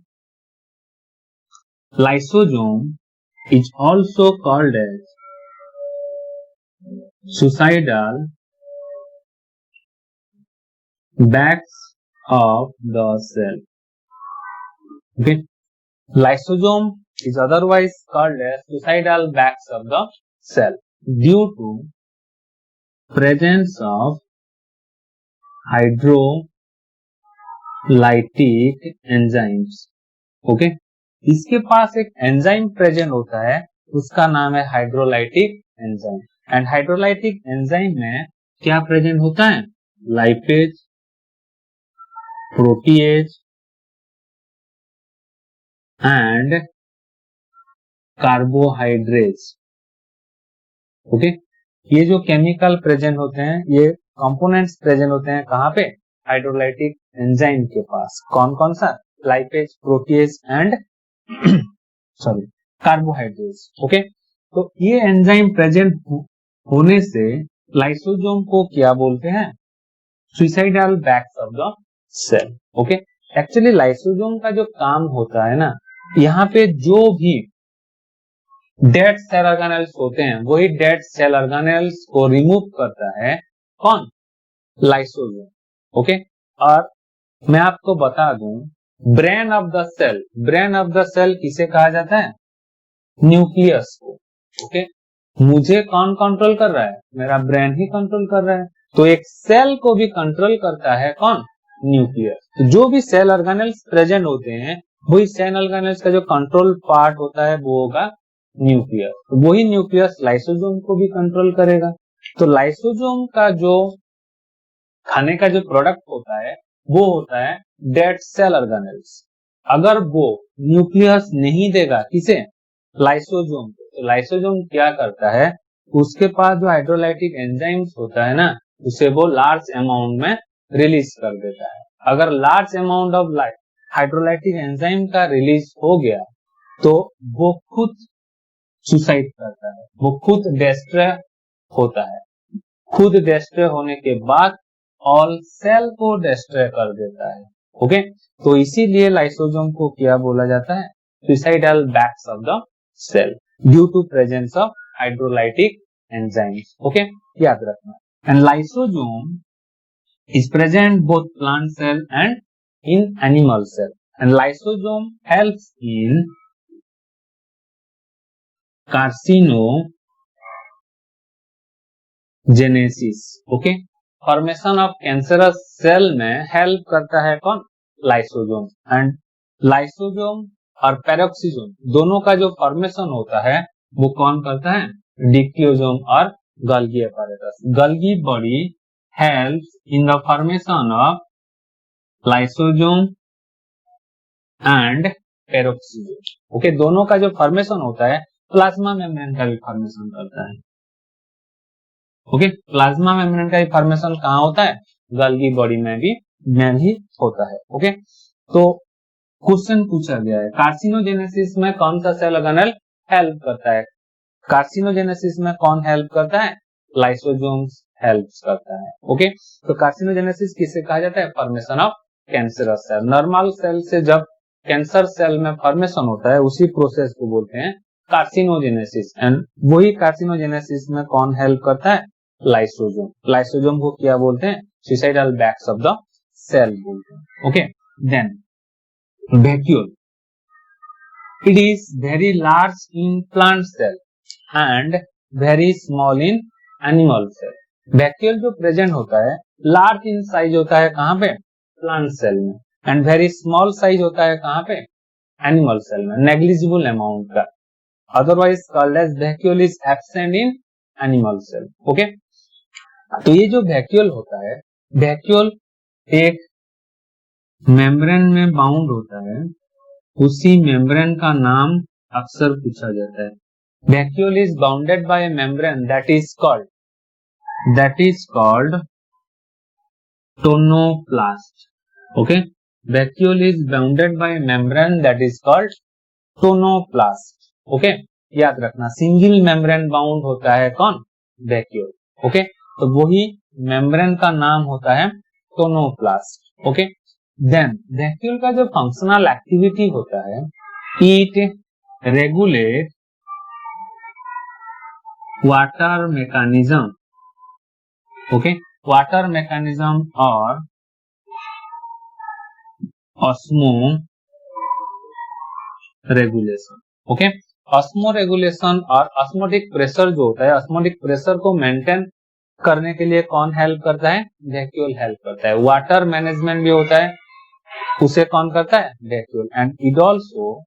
Speaker 1: lysosome is also called as suicidal backs of the cell. Okay, lysosome is otherwise called as suicidal backs of the cell due to presence of hydrolytic enzymes. Okay, इसके पास एक enzyme present होता है, उसका नाम है hydrolytic enzyme. And hydrolytic enzyme में क्या present होता है? Lipase, protease and carbohydrates. Okay, ये जो केमिकल प्रेजेंट होते हैं, ये कंपोनेंट्स प्रेजेंट होते हैं कहाँ पे? हाइड्रोलाइटिक एंजाइम के पास. कौन कौन सा? Lipase, protease and sorry carbohydrates. Okay, तो ये एंजाइम प्रेजेंट होने से लाइसोसोम को क्या बोलते हैं? Suicidal bags of the cell. Okay, actually lysosome का जो काम होता है ना, यहाँ पे जो भी डेड सेल ऑर्गेनेल्स होते हैं, वही डेड सेल ऑर्गेनेल्स को रिमूव करता है कौन? लाइसोसोम. ओके, और मैं आपको बता दूं, brain of the cell, brain of the cell किसे कहा जाता है? न्यूक्लियस को. ओके, मुझे कौन कंट्रोल कर रहा है? मेरा ब्रेन ही कंट्रोल कर रहा है. तो एक सेल को भी कंट्रोल करता है कौन? न्यूक्लियस. तो जो भी सेल ऑर्गेनेल्स प्रेजेंट होते हैं, वही सेल ऑर्गेनेल्स का जो कंट्रोल पार्ट होता है वो होगा न्यूक्लियस. तो वही न्यूक्लियस लाइसोसोम को भी कंट्रोल करेगा. तो लाइसोसोम का जो खाने का जो प्रोडक्ट होता है वो होता है डेड सेल ऑर्गेनेल्स. अगर वो न्यूक्लियस नहीं देगा किसे? लाइसोसोम को, तो लाइसोसोम क्या करता है? उसके पास जो हाइड्रोलाइटिक एंजाइम्स होता है ना, उसे वो लार्ज अमाउंट में रिलीज कर देता है. अगर large amount of hydrolytic enzyme का रिलीज हो गया तो वो खुद सुसाइड करता है, वो खुद डिस्ट्रॉय होता है. खुद डिस्ट्रॉय होने के बाद ऑल सेल को डिस्ट्रॉय कर देता है. ओके, तो इसीलिए लाइसोसोम को क्या बोला जाता है? Suicidal bags of the cell due to presence of hydrolytic enzymes. Okay, याद रखना. And lysosome is present both plant cell and in animal cell, and lysosome helps in carcinogenesis. okay, formation of cancerous cell में help करता है कौन? Lysosome. And lysosome और peroxisome दोनों का जो फॉर्मेशन होता है वो कौन करता है? डिक्टियोसोम और Golgi apparatus. Golgi body helps in the formation of lysosome and peroxisome. Okay, दोनों का जो फॉर्मेशन होता है प्लाज्मा मेम्ब्रेन का भी फॉर्मेशन करता है. ओके, प्लाज्मा मेम्ब्रेन का भी फॉर्मेशन कहाँ होता है? गोल्गी बॉडी में भी होता है. ओके, तो क्वेश्चन पूछा गया है कार्सिनोजेनेसिस में कौन सा सेल ऑर्गेनेल हेल्प करता है? कार्सिनोजेनेसिस में कौन हेल्प करता है? लाइसोसोम्स हेल्प करता है. ओके, तो कार्सिनोजेनेसिस किसे कहा जाता है? Formation of cancerous cell. Normal cell से जब कैंसर सेल में फॉर्मेशन होता है उसी प्रोसेस को बोलते हैं कार्सिनोजेनेसिस. एंड वही कार्सिनोजेनेसिस में कौन हेल्प करता है? लाइसोसोम. लाइसोसोम को क्या बोलते हैं? Suicidal bags of the cell बोलते हैं. Okay, then vacuole. It is very large in plant cell and very small in animal cell. Vacuole जो प्रेजेंट होता है लार्ज इन साइज होता है कहाँ पे? प्लांट सेल में. एंड वेरी स्मॉल साइज होता है कहाँ पे? एनिमल सेल में, नेग्लिजिबल अमाउंट का. Otherwise called as vacuole is absent in animal cell. Okay, तो ये जो वैक्यूल होता है, वैक्यूल एक मेम्ब्रेन में बाउंड होता है. उसी मेम्ब्रेन का नाम अक्सर पूछा जाता है. Vacuole is bounded by A membrane that is called tonoplast. Okay, vacuole is bounded by membrane that is called tonoplast. Okay, याद रखना, सिंगल मेम्ब्रेन बाउंड होता है कौन? वैक्यूल. ओके, तो वही मेम्ब्रेन का नाम होता है टोनोप्लास्ट. ओके, देन वैक्यूल का जो फंक्शनल एक्टिविटी होता है, it regulate water mechanism. Okay, water mechanism और osmoregulation. Okay, osmoregulation और ऑस्मोटिक प्रेशर जो होता है, ऑस्मोटिक प्रेशर को मेंटेन करने के लिए कौन हेल्प करता है? वैक्यूल हेल्प करता है। वाटर मैनेजमेंट भी होता है, उसे कौन करता है? Vacuole. And it also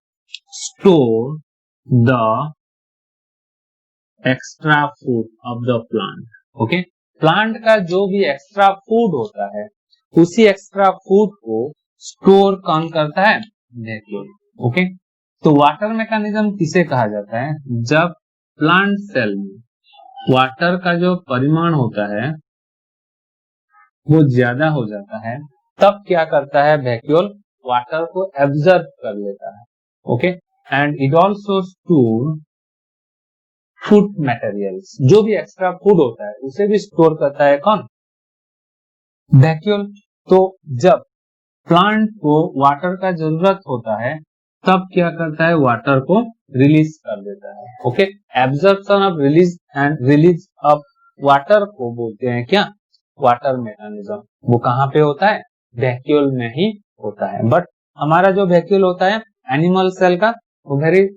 Speaker 1: store the extra food of the plant. Okay, plant का जो भी एक्स्ट्रा फूड होता है, उसी एक्स्ट्रा फूड को स्टोर कौन करता है? वैक्यूल। ओके, तो वाटर मैकेनिज्म किसे कहा जाता है? जब प्लांट सेल में वाटर का जो परिमाण होता है वो ज्यादा हो जाता है, तब क्या करता है? वैक्यूल वाटर को एब्जॉर्ब कर लेता है। Okay, and it also store food materials, जो भी एक्स्ट्रा फूड होता है उसे भी स्टोर करता है कौन? वैक्यूल। तो जब प्लांट को वाटर का जरूरत होता है तब क्या करता है? वाटर को रिलीज कर देता है। Okay, absorption of release and release of water को बोलते हैं क्या? Water mechanism. वो कहाँ पे होता है? वैक्यूल में ही होता है। बट हमारा जो वैक्यूल होता है एनिमल सेल का, वो वेरी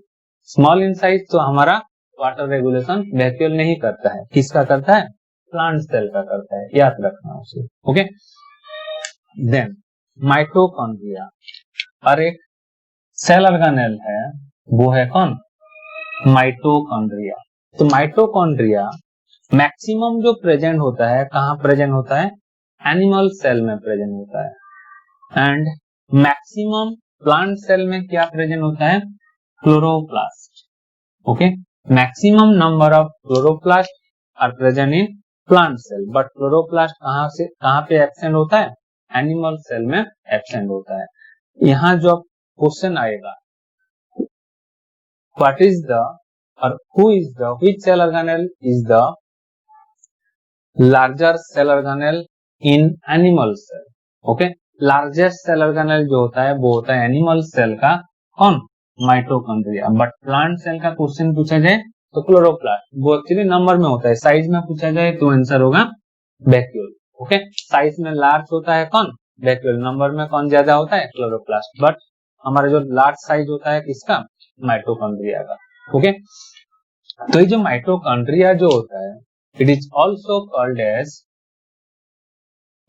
Speaker 1: स्मॉल इन साइज, तो हमारा वाटर रेगुलेशन वैक्यूल नहीं करता है। किसका करता है? प्लांट सेल का करता है, याद रखना उसे। ओके, देन माइटोकॉन्ड्रिया और एक सेल ऑर्गेनेल है, वो है कौन? माइटोकॉन्ड्रिया। तो माइटोकॉन्ड्रिया मैक्सिमम जो प्रेजेंट होता है, कहाँ प्रेजेंट होता है? एनिमल सेल में प्रेजेंट होता है। एंड मैक्सिमम प्लांट सेल में क्या प्रेजेंट होता है? Chloroplast. Okay, maximum number of chloroplast are present in plant cell, but chloroplast कहाँ पे एब्सेंट होता है? एनिमल सेल में एब्सेंट होता है। यहाँ जो क्वेश्चन आएगा, व्हाट इज द और who is the, which cell organelle is the larger cell organelle in animal cell? Okay, largest cell organelle जो होता है वो होता है एनिमल सेल का कौन? माइटोकॉन्ड्रिया। बट प्लांट सेल का क्वेश्चन पूछा जाए तो क्लोरोप्लास्ट, वो एक्चुअली नंबर में होता है। साइज में पूछा जाए तो आंसर होगा वैक्यूल। ओके, साइज में लार्ज होता है कौन? वैक्यूल। नंबर में कौन ज्यादा होता है? क्लोरोप्लास्ट। बट हमारा जो लार्ज साइज होता है किसका? माइटोकॉन्ड्रिया का। ओके, तो ये जो माइटोकॉन्ड्रिया जो होता है, it is also called as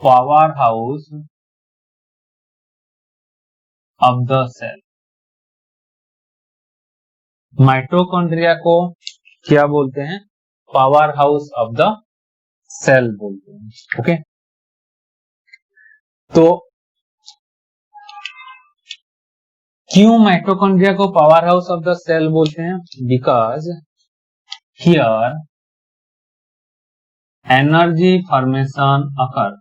Speaker 1: power house of the cell. Mitochondria को क्या बोलते हैं? Power house of the cell बोलते हैं। ओके, तो क्यों माइटोकॉन्ड्रिया को power house of the cell बोलते हैं? Because here energy formation occur.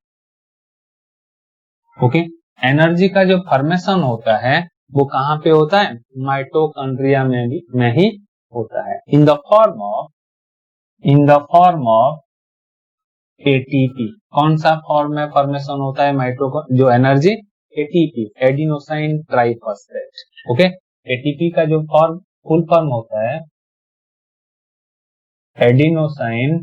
Speaker 1: Okay, energy का जो फॉर्मेशन होता है वो कहाँ पे होता है? माइटोकॉन्ड्रिया में ही होता है। In the form of ATP. कौन सा फॉर्म में फॉर्मेशन होता है जो energy? ATP, adenosine triphosphate. Okay, ATP का जो फुल फॉर्म होता है एडिनोसाइन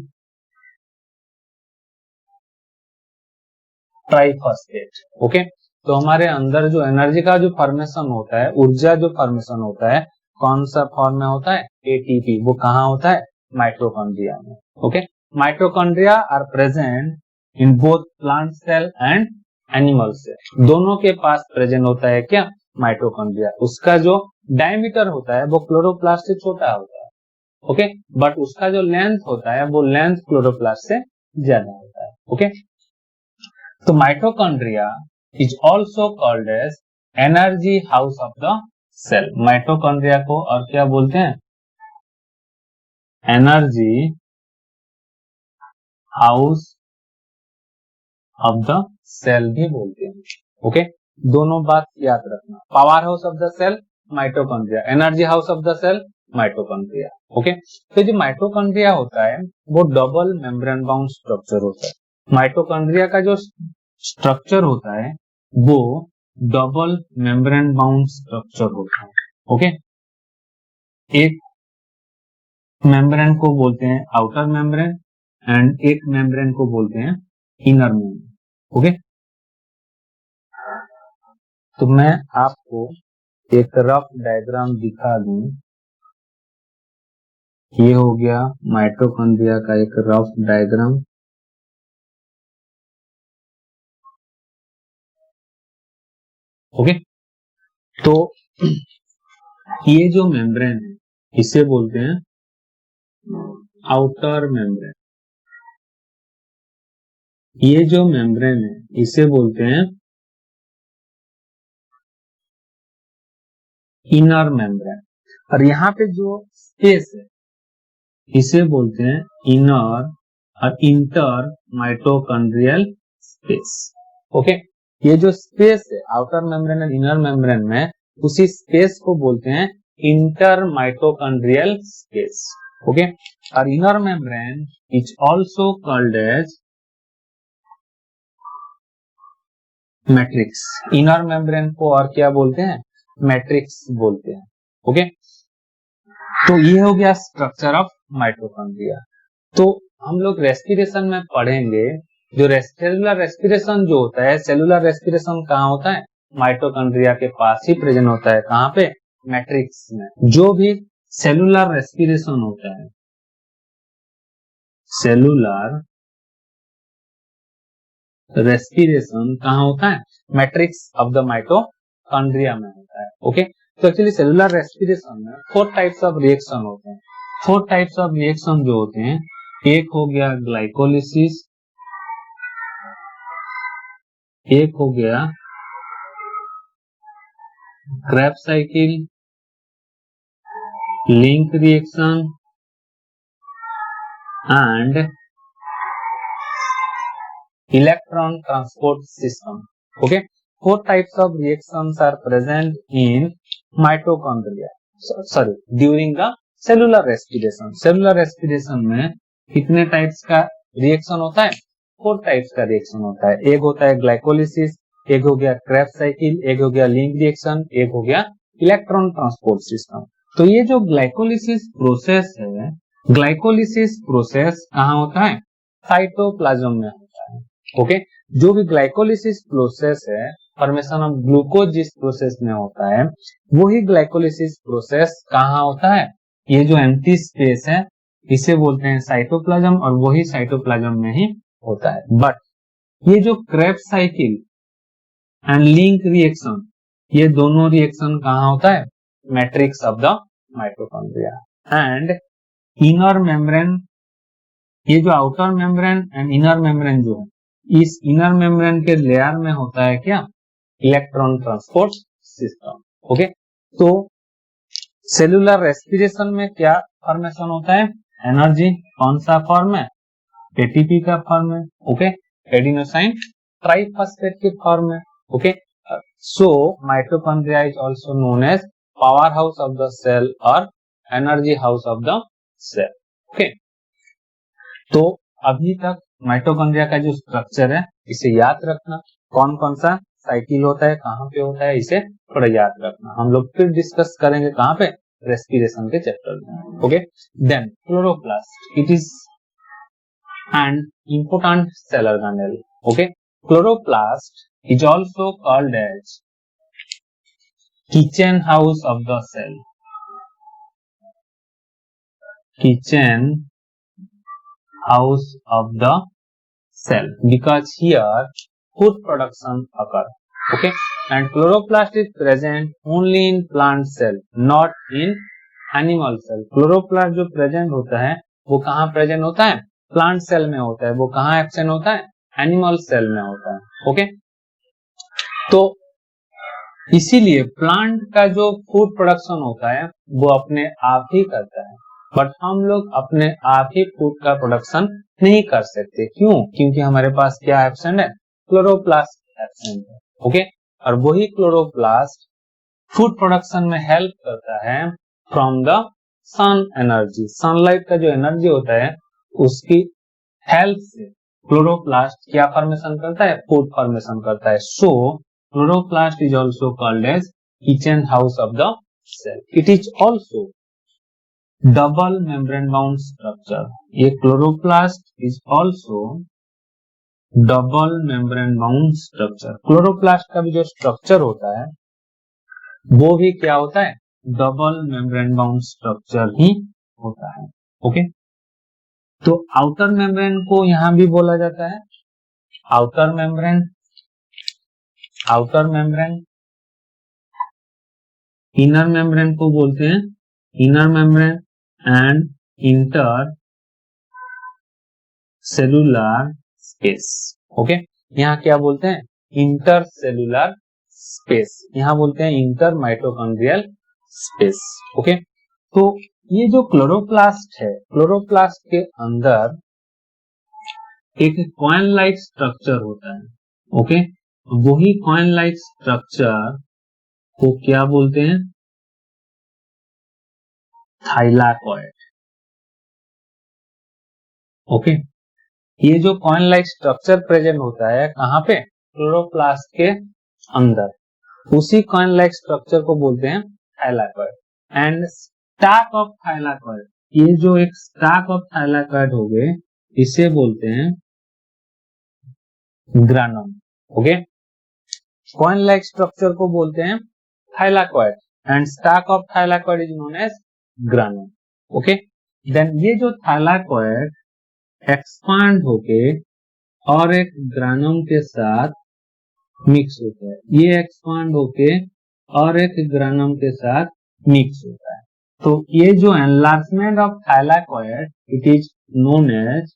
Speaker 1: ट्राइफॉस्फेट। ओके, तो हमारे अंदर जो एनर्जी का जो फॉर्मेशन होता है, ऊर्जा जो फॉर्मेशन होता है, कौन सा फॉर्म में होता है? एटीपी। वो कहाँ होता है? माइटोकॉन्ड्रिया में। Okay, mitochondria are present in both plant cell and animal cell. दोनों के पास प्रेजेंट होता है क्या? माइटोकॉन्ड्रिया। उसका जो डायमीटर होता है वो क्लोरोप्लास्ट से छोटा होता है। ओके, बट उसका जो लेंथ होता है वो लेंथ क्लोरोप्लास्ट से ज्यादा होता है। ओके, तो mitochondria is also called as energy house of the cell. Mitochondria को और क्या बोलते हैं? Energy house of the cell भी बोलते हैं। ओके, दोनों बात याद रखना। Power house of the cell mitochondria, energy house of the cell mitochondria. Okay, तो जो माइटोकॉन्ड्रिया होता है वो डबल मेम्ब्रेन बाउंड स्ट्रक्चर होता है। माइटोकॉन्ड्रिया का जो स्ट्रक्चर होता है वो डबल मेम्ब्रेन बाउंड स्ट्रक्चर होता है। ओके, एक मेम्ब्रेन को बोलते हैं आउटर मेम्ब्रेन एंड एक मेम्ब्रेन को बोलते हैं इनर मेम्ब्रेन। ओके, तो मैं आपको एक रफ डायग्राम दिखा दूं। ये हो गया माइटोकॉन्ड्रिया का एक रफ डायग्राम। ओके, तो ये जो मेम्ब्रेन है इसे बोलते हैं आउटर मेम्ब्रेन। ये जो मेम्ब्रेन है इसे बोलते हैं इनर मेम्ब्रेन। और यहाँ पे जो स्पेस है इसे बोलते हैं इनर और इंटर माइटोकॉन्ड्रियल स्पेस। ओके, ये जो स्पेस है आउटर मेम्ब्रेन और इनर मेम्ब्रेन में, उसी स्पेस को बोलते हैं इंटर माइटोकॉन्ड्रियल स्पेस। ओके, और inner membrane is also called as matrix. Inner membrane को और क्या बोलते हैं? मैट्रिक्स बोलते हैं। ओके, तो ये हो गया स्ट्रक्चर ऑफ माइटोकॉन्ड्रिया। तो हम लोग रेस्पिरेशन में पढ़ेंगे, जो सेलुलर रेस्पिरेशन जो होता है, सेलुलर रेस्पिरेशन कहाँ होता है? माइटोकॉन्ड्रिया के पास ही प्रेजेंट होता है। कहाँ पे? मैट्रिक्स में। जो भी सेलुलर रेस्पिरेशन होता है, सेलुलर रेस्पिरेशन कहाँ होता है? मैट्रिक्स ऑफ द माइटोकॉन्ड्रिया में होता है। ओके, तो एक्चुअली सेलुलर रेस्पिरेशन में 4 टाइप्स ऑफ रिएक्शन होते हैं। 4 टाइप्स ऑफ रिएक्शन जो होते हैं, एक हो गया ग्लाइकोलिसिस, एक हो गया Krebs cycle, link reaction and electron transport system. Okay, 4 types of reactions are present in mitochondria, sorry during the cellular respiration. Cellular respiration में कितने टाइप्स का रिएक्शन होता है? 4 टाइप्स का रिएक्शन होता है। एक होता है ग्लाइकोलिसिस, एक हो गया क्रेब्स साइकिल, एक हो गया लिंक रिएक्शन, एक हो गया इलेक्ट्रॉन ट्रांसपोर्ट सिस्टम। तो ये जो ग्लाइकोलिसिस प्रोसेस है, ग्लाइकोलिसिस प्रोसेस कहाँ होता है? साइटोप्लाज्म में होता है। ओके, जो भी ग्लाइकोलिसिस प्रोसेस है, फॉर्मेशन ऑफ ग्लूकोज जिस प्रोसेस में होता है, वही ग्लाइकोलिसिस प्रोसेस कहाँ होता है? ये जो एम्प्टी स्पेस है इसे बोलते हैं साइटोप्लाज्म, और वही साइटोप्लाज्म में ही होता है। बट ये जो Krebs cycle and link reaction, ये दोनों रिएक्शन कहाँ होता है? Matrix of the mitochondria. And inner membrane, ये जो outer membrane and inner membrane जो है, इस इनर मेम्ब्रेन के लेयर में होता है क्या? Electron transport system. ओके, तो सेलुलर रेस्पिरेशन में क्या फॉर्मेशन होता है? एनर्जी। कौन सा फॉर्म है? एटीपी का फॉर्म है। ओके, एडिनोसाइन ट्राइफॉस्फेट के फॉर्म में। Okay, so mitochondria is also known as power house of the cell और energy house of the cell. Okay, तो अभी तक माइटोकॉन्ड्रिया का जो स्ट्रक्चर है इसे याद रखना। कौन कौन सा साइकिल होता है, कहाँ पे होता है, इसे थोड़ा याद रखना। हम लोग फिर डिस्कस करेंगे कहाँ पे? रेस्पिरेशन के चैप्टर में। Okay, then chloroplast, it is an important cell organelle. Okay, chloroplast is also called as kitchen house of the cell. Kitchen house of the cell, because here food production occur. Okay, and chloroplast is present only in plant cell, not in animal cell. chloroplast जो present होता है वो कहाँ present होता है? Plant cell में होता है। वो कहाँ एब्सेंट होता है? एनिमल सेल में होता है। ओके, तो इसीलिए प्लांट का जो फूड प्रोडक्शन होता है वो अपने आप ही करता है, बट हम लोग अपने आप ही फूड का प्रोडक्शन नहीं कर सकते। क्यों? क्योंकि हमारे पास क्या एब्सेंट है? क्लोरोप्लास्ट एब्सेंट है। ओके, और वही क्लोरोप्लास्ट फूड प्रोडक्शन में हेल्प करता है from the sun energy. Sunlight का जो एनर्जी होता है उसकी हेल्प से क्लोरोप्लास्ट क्या फॉर्मेशन करता है? फूड फॉर्मेशन करता है। So chloroplast is also called as kitchen house of the cell. It is also double membrane bound structure. ये chloroplast is also double membrane bound structure. Chloroplast का भी जो स्ट्रक्चर होता है वो भी क्या होता है, डबल मेम्ब्रेन बाउंड स्ट्रक्चर ही होता है। ओके, तो आउटर मेम्ब्रेन को यहां भी बोला जाता है आउटर मेम्ब्रेन, इनर मेम्ब्रेन को बोलते हैं inner membrane and inter cellular space. Okay, यहाँ क्या बोलते हैं, इंटर सेलुलर स्पेस, यहाँ बोलते हैं इंटर माइटोकॉन्ड्रियल स्पेस। ओके, तो ये जो क्लोरोप्लास्ट है, क्लोरोप्लास्ट के अंदर एक कॉइन लाइक स्ट्रक्चर होता है। ओके, वही कॉइन लाइक स्ट्रक्चर को क्या बोलते हैं, थाइलाकॉइड। ओके, ये जो कॉइन लाइक स्ट्रक्चर प्रेजेंट होता है कहाँ पे, क्लोरोप्लास्ट के अंदर, उसी कॉइन लाइक स्ट्रक्चर को बोलते हैं thylakoid. And stack of thylakoid, ये जो एक स्टैक ऑफ थाइलाकॉइड हो गए इसे बोलते हैं granum. Okay, coin like structure को बोलते हैं thylakoid and stack of thylakoid is known as granum. Okay, then ये जो थाइलाकॉइड एक्सपांड होके और एक ग्रानम के साथ मिक्स होता है, ये एक्सपांड होके और एक ग्रानम के साथ मिक्स होता है। तो ये जो enlargement of thylakoid it is known as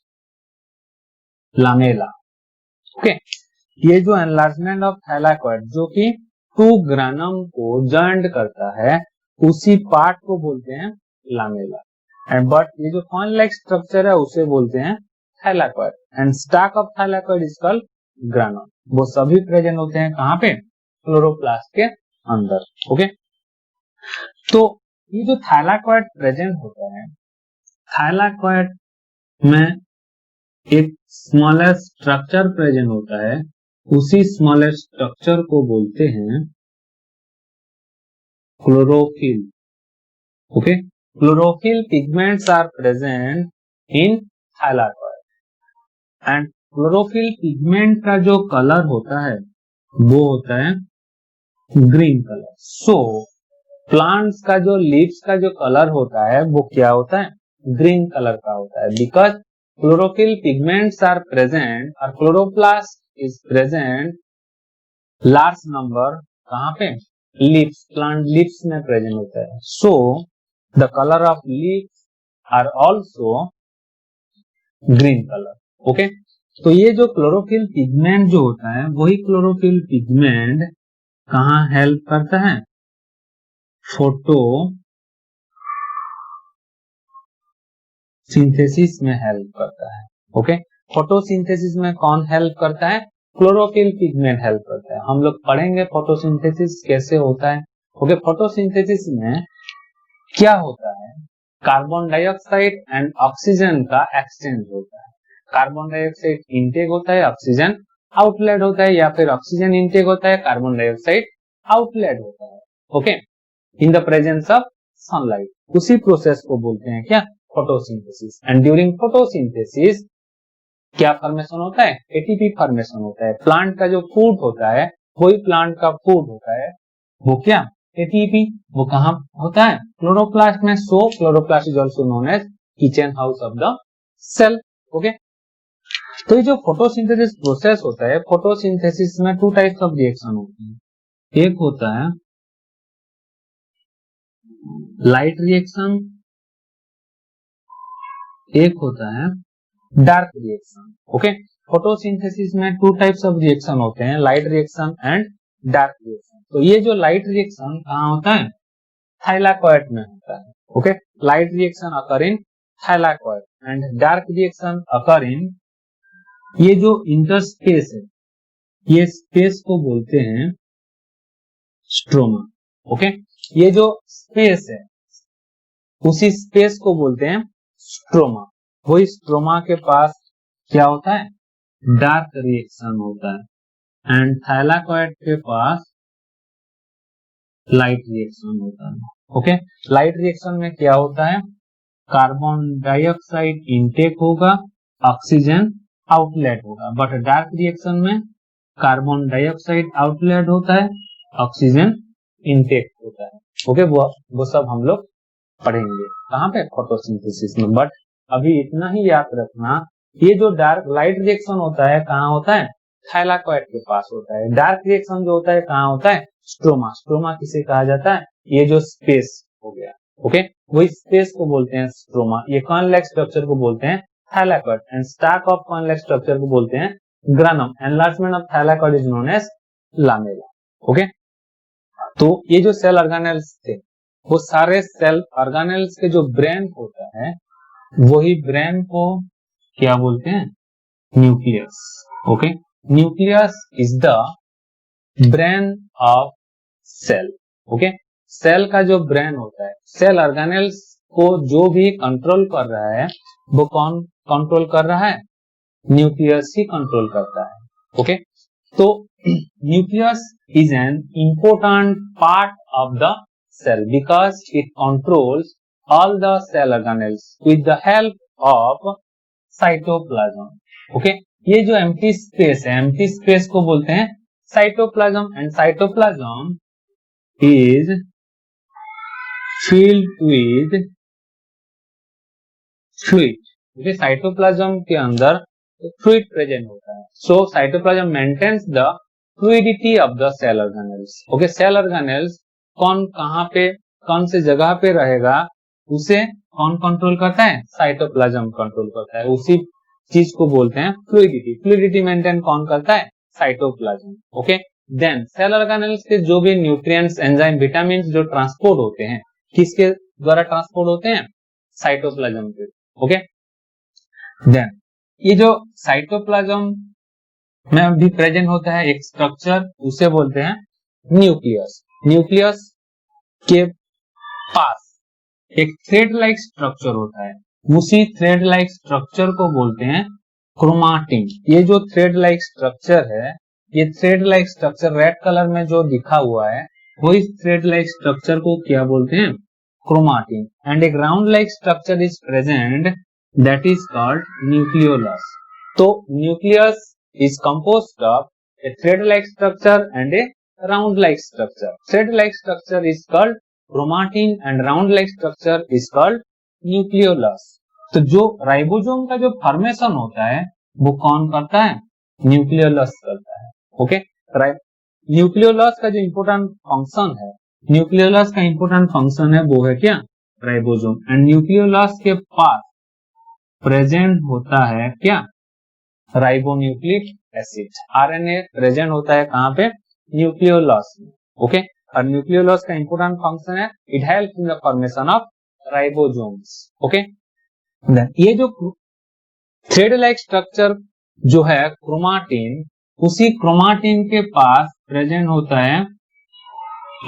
Speaker 1: lamella. Okay, ये जो एनलार्जमेंट ऑफ थाइलाकॉइड जो कि टू ग्रानम को जॉइंट करता है उसी पार्ट को बोलते हैं लामेला। एंड बट ये जो कॉइन लाइक स्ट्रक्चर है उसे बोलते हैं thylakoid and stack of thylakoid is called granum. वो सभी प्रेजेंट होते हैं कहाँ पे, क्लोरोप्लास्ट के अंदर। ओके, तो ये जो थाइलाकॉइड प्रेजेंट होता है, थाइलाकॉइड में एक स्मॉलेस्ट स्ट्रक्चर प्रेजेंट होता है, उसी स्मॉलेस्ट स्ट्रक्चर को बोलते हैं chlorophyll. Okay, chlorophyll pigments are present in thylakoid and chlorophyll pigment का जो कलर होता है वो होता है ग्रीन कलर। सो प्लांट्स का जो लीव्स का जो कलर होता है वो क्या होता है, ग्रीन कलर का होता है, because chlorophyll pigments are present और chloroplast is present large number कहाँ पे, लीव्स, प्लांट लीव्स में प्रेजेंट होता है। So the colour of leaves are also green colour. Okay, तो ये जो क्लोरोफिल पिगमेंट जो होता है वही क्लोरोफिल पिगमेंट कहाँ हेल्प करता है, फोटो सिंथेसिस में हेल्प करता है। ओके, फोटोसिंथेसिस में कौन हेल्प करता है, क्लोरोफिल पिगमेंट हेल्प करता है। हम लोग पढ़ेंगे फोटोसिंथेसिस कैसे होता है। ओके, फोटोसिंथेसिस में क्या होता है, कार्बन डाइऑक्साइड एंड ऑक्सीजन का एक्सचेंज होता है। कार्बन डाइऑक्साइड इनटेक होता है, ऑक्सीजन आउटलेट होता है, या फिर ऑक्सीजन इनटेक होता है, कार्बन डाइऑक्साइड आउटलेट होता है। Okay, in the presence of sunlight, उसी प्रोसेस को बोलते हैं क्या, फोटोसिंथेसिस। एंड ड्यूरिंग फोटोसिंथेसिस क्या फॉर्मेशन होता है, एटीपी फॉर्मेशन होता है। प्लांट का जो फूड होता है वही प्लांट का फूड होता है, वो क्या, एटीपी। वो कहाँ होता है, क्लोरोप्लास्ट में। So chloroplast is also known as kitchen house of the cell. Okay, तो ये जो फोटोसिंथेसिस प्रोसेस होता है, फोटोसिंथेसिस में टू टाइप्स ऑफ रिएक्शन होते हैं। एक होता है लाइट रिएक्शन, एक होता है डार्क रिएक्शन। ओके, फोटोसिंथेसिस में टू टाइप्स ऑफ रिएक्शन होते हैं, light reaction and dark reaction. तो ये जो लाइट रिएक्शन कहाँ होता है, थाइलाकॉइड में होता है। Okay, light reaction occur in thylakoid and dark reaction occur in, ये जो इंटरस्पेस है, ये स्पेस को बोलते हैं स्ट्रोमा। ओके, ये जो स्पेस है उसी स्पेस को बोलते हैं स्ट्रोमा। वही स्ट्रोमा के पास क्या होता है, डार्क रिएक्शन होता है एंड थाइलाकॉइड के पास लाइट रिएक्शन होता है। ओके, लाइट रिएक्शन में क्या होता है, कार्बन डाइऑक्साइड इनटेक होगा, ऑक्सीजन आउटलेट होगा, बट डार्क रिएक्शन में कार्बन डाइऑक्साइड आउटलेट होता है, ऑक्सीजन इनटेक होता है। ओके, वो सब हम लोग पढ़ेंगे कहाँ पे, फोटोसिंथेसिस में। बट अभी इतना ही याद रखना, ये जो डार्क लाइट रिएक्शन होता है कहाँ होता है, थाइलाकॉइड के पास होता है। डार्क रिएक्शन जो होता है कहाँ होता है, स्ट्रोमा। स्ट्रोमा किसे कहा जाता है, ये जो स्पेस हो गया, ओके, वही स्पेस को बोलते हैं स्ट्रोमा। ये कॉर्न लाइक स्ट्रक्चर को बोलते हैं thylakoid, and stack of corn like structure को बोलते हैं granum. Enlargement of thylakoid is known as lamella. Okay, तो ये जो सेल ऑर्गेनेल्स थे, वो सारे सेल ऑर्गेनेल्स के जो ब्रेन होता है, वही ब्रेन को क्या बोलते हैं, nucleus. Okay, nucleus is the brain of cell. Okay, cell का जो ब्रेन होता है, सेल ऑर्गेनेल्स को जो भी कंट्रोल कर रहा है, वो कौन कंट्रोल कर रहा है, न्यूक्लियस ही कंट्रोल करता है। ओके, तो nucleus is an important part of the cell because it controls all the cell organelles with the help of cytoplasm. Okay, ये जो empty space है, empty space को बोलते हैं cytoplasm, and cytoplasm is filled with fluid. Okay, cytoplasm के अंदर fluid present होता है. So cytoplasm maintains the fluidity of the cell organelles. Okay, cell organelles कौन कहां पे कौन से जगह पे रहेगा, उसे कौन कंट्रोल करता है, साइटोप्लाज्म कंट्रोल करता है। उसी चीज को बोलते हैं फ्लूइडिटी। फ्लूइडिटी मेंटेन कौन करता है, cytoplasm. Okay, then cell organelles के जो भी न्यूट्रिएंट्स, एंजाइम, विटामिन जो ट्रांसपोर्ट होते हैं, किसके द्वारा ट्रांसपोर्ट होते हैं, साइटोप्लाज्म के। ओके, देन ये जो साइटोप्लाज्म में भी प्रेजेंट होता है एक स्ट्रक्चर, उसे बोलते हैं न्यूक्लियस। न्यूक्लियस के पास एक थ्रेड लाइक स्ट्रक्चर होता है, उसी थ्रेड लाइक स्ट्रक्चर को बोलते हैं क्रोमाटिन। ये जो थ्रेड लाइक स्ट्रक्चर है, ये thread like structure red colour में जो दिखा हुआ है, वो इस थ्रेड लाइक स्ट्रक्चर को क्या बोलते हैं, क्रोमाटिन। एंड एक round like structure is present, that is called nucleolus. तो nucleus is composed of a thread-like structure and a round-like structure. Thread-like structure is called chromatin and round-like structure is called nucleolus. तो जो ribosome का जो formation होता है, वो कौन करता है, न्यूक्लियोलस करता है। ओके, न्यूक्लियोलस का जो इंपोर्टेंट फंक्शन है, न्यूक्लियोलस का इंपोर्टेंट फंक्शन है, वो है क्या, राइबोसोम। एंड न्यूक्लियोलस के पास प्रेजेंट होता है क्या, राइबोन्यूक्लिक एसिड। आरएनए प्रेजेंट होता है कहां पे, न्यूक्लियोलस में। ओके, और न्यूक्लियोलस का इंपोर्टेंट फंक्शन है, it helps in the formation of ribosomes. Okay, ये जो थ्रेड लाइक स्ट्रक्चर जो है क्रोमाटिन, उसी क्रोमाटिन के पास प्रेजेंट होता है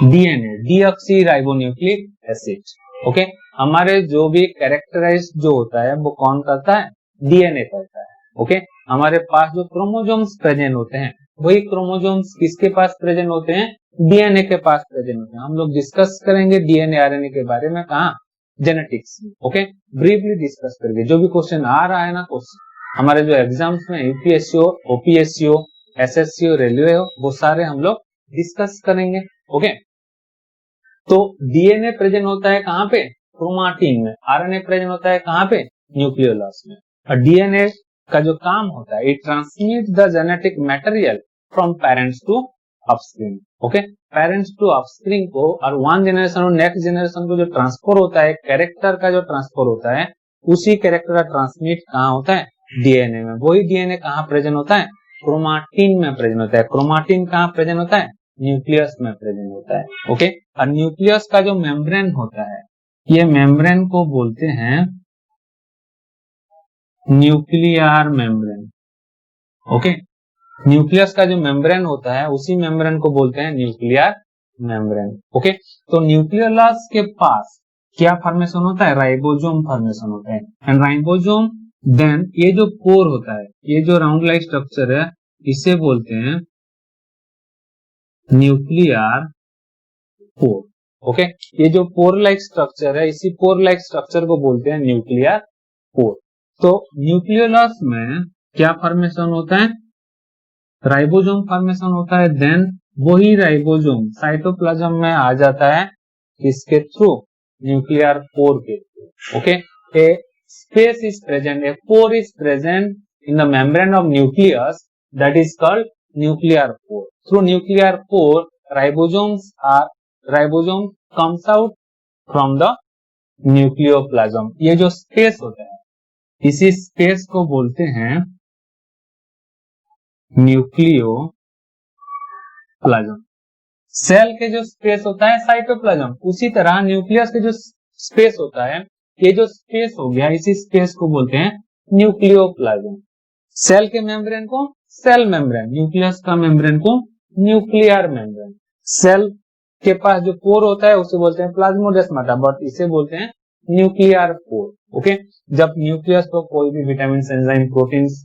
Speaker 1: DNA, deoxy ribonucleic acid. Okay, हमारे जो भी कैरेक्टराइज जो होता है, वो कौन करता है, डीएनए करता है। ओके, हमारे पास जो क्रोमोसोम्स प्रेजेंट होते हैं, वही क्रोमोसोम्स किसके पास प्रेजेंट होते हैं, डीएनए के पास प्रेजेंट होते हैं। हम लोग डिस्कस करेंगे डीएनए आरएनए के बारे में, कहाँ, जेनेटिक्स में। ओके, ब्रीफली डिस्कस करेंगे। जो भी क्वेश्चन आ रहा है ना, क्वेश्चन हमारे जो एग्जाम्स में यूपीएससी, ओपीएससी, एसएससी, रेलवे हो, वो सारे हम लोग डिस्कस करेंगे। ओके, तो डीएनए प्रेजेंट होता है कहाँ पे, क्रोमाटिन में। आरएनए प्रेजेंट होता है कहाँ पे, न्यूक्लियोलस में। और डीएनए का जो काम होता है, it transmit the genetic material from parents to offspring. Okay, parents to offspring को, और वन जनरेशन और नेक्स्ट जनरेशन को जो ट्रांसफर होता है, कैरेक्टर का जो ट्रांसफर होता है, उसी कैरेक्टर का ट्रांसमिट कहाँ होता है, डीएनए में। वही डीएनए कहाँ प्रेजेंट होता है, क्रोमाटिन में प्रेजेंट होता है। क्रोमाटिन कहाँ प्रेजेंट होता है, न्यूक्लियस में प्रेजेंट होता है। ओके, और न्यूक्लियस का जो मेम्ब्रेन होता है, ये मेम्ब्रेन को बोलते हैं न्यूक्लियर मेम्ब्रेन। ओके, न्यूक्लियस का जो मेम्ब्रेन होता है, उसी मेम्ब्रेन को बोलते हैं न्यूक्लियर मेम्ब्रेन। ओके, तो न्यूक्लियोलस के पास क्या फॉर्मेशन होता है, राइबोसोम फॉर्मेशन होता है। एंड राइबोसोम, देन ये जो पोर होता है, ये जो राउंड लाइक स्ट्रक्चर है, इसे बोलते हैं न्यूक्लियर पोर। ओके, ये जो पोर लाइक स्ट्रक्चर है, इसी पोर लाइक स्ट्रक्चर को बोलते हैं न्यूक्लियर पोर। तो न्यूक्लियोलस में क्या फॉर्मेशन होता है, राइबोसोम फॉर्मेशन होता है। देन वही राइबोसोम साइटोप्लाज्म में आ जाता है, इसके थ्रू, न्यूक्लियर पोर के through. Okay, A space is present, A pour is present in the membrane of nucleus, that is called nuclear pore. Through nuclear pore ribosome comes out from the nucleoplasm. ये जो space होता है, इसी space को बोलते हैं nucleoplasm. Cell के जो स्पेस होता है साइटोप्लाज्म, उसी तरह न्यूक्लियस के जो स्पेस होता है, ये जो स्पेस हो गया, इसी स्पेस को बोलते हैं न्यूक्लियोप्लाज्म। सेल के मेम्ब्रेन को सेल मेम्ब्रेन, न्यूक्लियस का मेम्ब्रेन को न्यूक्लियर मेम्ब्रेन। सेल के पास जो पोर होता है उसे बोलते हैं प्लाज्मोडेस्माटा, बट इसे बोलते हैं न्यूक्लियर पोर। ओके, जब न्यूक्लियस को कोई भी विटामिन, एंजाइम, प्रोटीन्स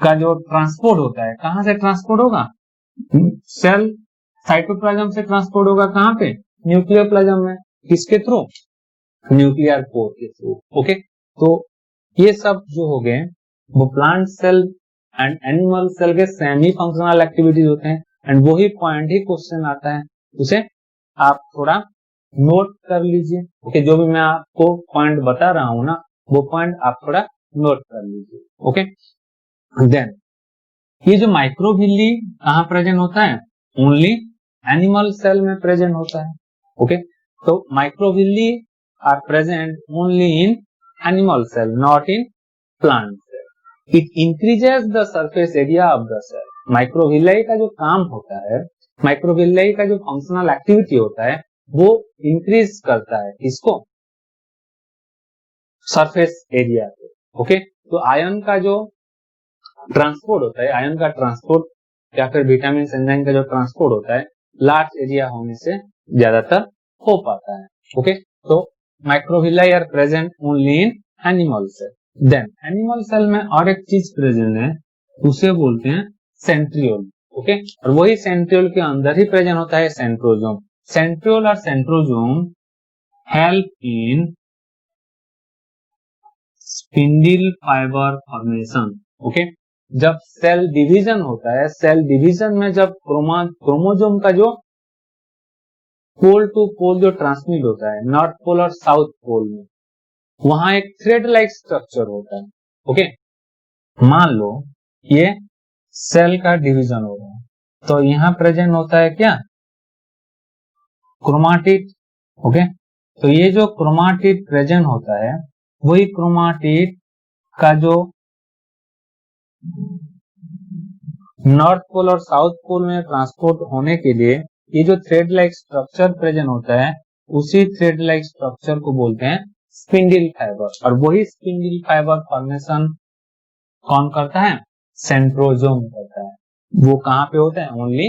Speaker 1: का जो ट्रांसपोर्ट होता है, कहां से ट्रांसपोर्ट होगा, सेल साइटोप्लाज्म से ट्रांसपोर्ट होगा, कहां पे, न्यूक्लियोप्लाज्म में। किसके थ्रू, न्यूक्लियर पोर के थ्रू। ओके, तो ये सब जो हो गए वो plant cell and animal cell के सेमी फंक्शनल एक्टिविटीज होते हैं। एंड वही पॉइंट ही क्वेश्चन आता है, उसे आप थोड़ा नोट कर लीजिए। ओके, जो भी मैं आपको पॉइंट बता रहा हूं ना, वो पॉइंट आप थोड़ा नोट कर लीजिए। ओके, देन ये जो माइक्रोविल्ली कहां प्रेजेंट होता है, ओनली एनिमल सेल में प्रेजेंट होता है। ओके, तो microvilli are present only in animal cell, not in plant cell. It increases the surface area of the cell. Microvilli का जो काम होता है, माइक्रोविल्ली का जो फंक्शनल एक्टिविटी होता है, वो इंक्रीज करता है इसको, सरफेस एरिया को। ओके, तो आयन का जो ट्रांसपोर्ट होता है, आयन का ट्रांसपोर्ट या फिर विटामिन, एंजाइम का जो ट्रांसपोर्ट होता है, लार्ज एरिया होने से ज्यादातर हो पाता है। ओके, तो microvilli are present only in animal cell. Then animal cell में और एक चीज प्रेजेंट है, उसे बोलते हैं सेंट्रियोल। ओके, और वही सेंट्रियोल के अंदर ही प्रेजेंट होता है सेंट्रोजोम। सेंट्रियोल और centrosome help in spindle fibre formation. Okay, जब सेल डिवीजन होता है, सेल डिवीजन में जब क्रोमोजोम का जो पोल टू पोल जो ट्रांसमिट होता है, नॉर्थ पोल और साउथ पोल में, वहां एक थ्रेड लाइक स्ट्रक्चर होता है। ओके, मान लो ये सेल का डिवीजन हो रहा है, तो यहां प्रेजेंट होता है क्या, क्रोमाटिड। ओके, तो ये जो क्रोमाटिड प्रेजेंट होता है, वही क्रोमाटिड का जो नॉर्थ पोल और साउथ पोल में ट्रांसपोर्ट होने के लिए ये जो थ्रेड लाइक स्ट्रक्चर प्रेजेंट होता है, उसी थ्रेड लाइक स्ट्रक्चर को बोलते हैं स्पिंडल फाइबर। और वही स्पिंडल फाइबर फॉर्मेशन कौन करता है, सेंट्रोजोम करता है। वो कहां पे होता है, ओनली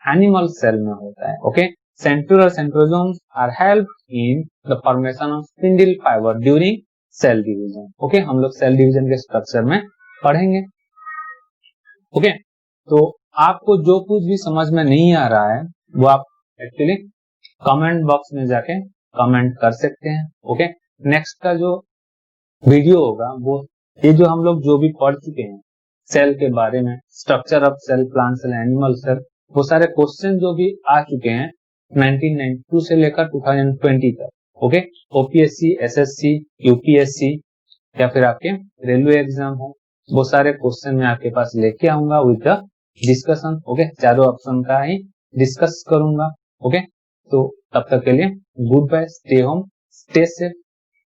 Speaker 1: एनिमल सेल में होता है। ओके, सेंट्रियोल और centrosomes are help in the formation of spindle fibre during cell division. Okay, हम लोग सेल डिवीजन के स्ट्रक्चर में पढ़ेंगे। ओके, तो आपको जो कुछ भी समझ में नहीं आ रहा है, वो आप एक्चुअली कमेंट बॉक्स में जाके कमेंट कर सकते हैं। ओके, नेक्स्ट का जो वीडियो होगा, वो ये जो हम लोग जो भी पढ़ चुके हैं सेल के बारे में, structure of cell, plant cell, animal cell, वो सारे क्वेश्चन जो भी आ चुके हैं 1992 से लेकर 2020 तक। ओके, ओपीएससी, एसएससी, यूपीएससी या फिर आपके रेलवे एग्जाम हो, वो सारे क्वेश्चन मैं आपके पास लेके आऊंगा विद द डिस्कशन। ओके, चारों ऑप्शन का ही डिस्कस करूंगा। ओके, तो तब तक के लिए goodbye, stay home, stay safe.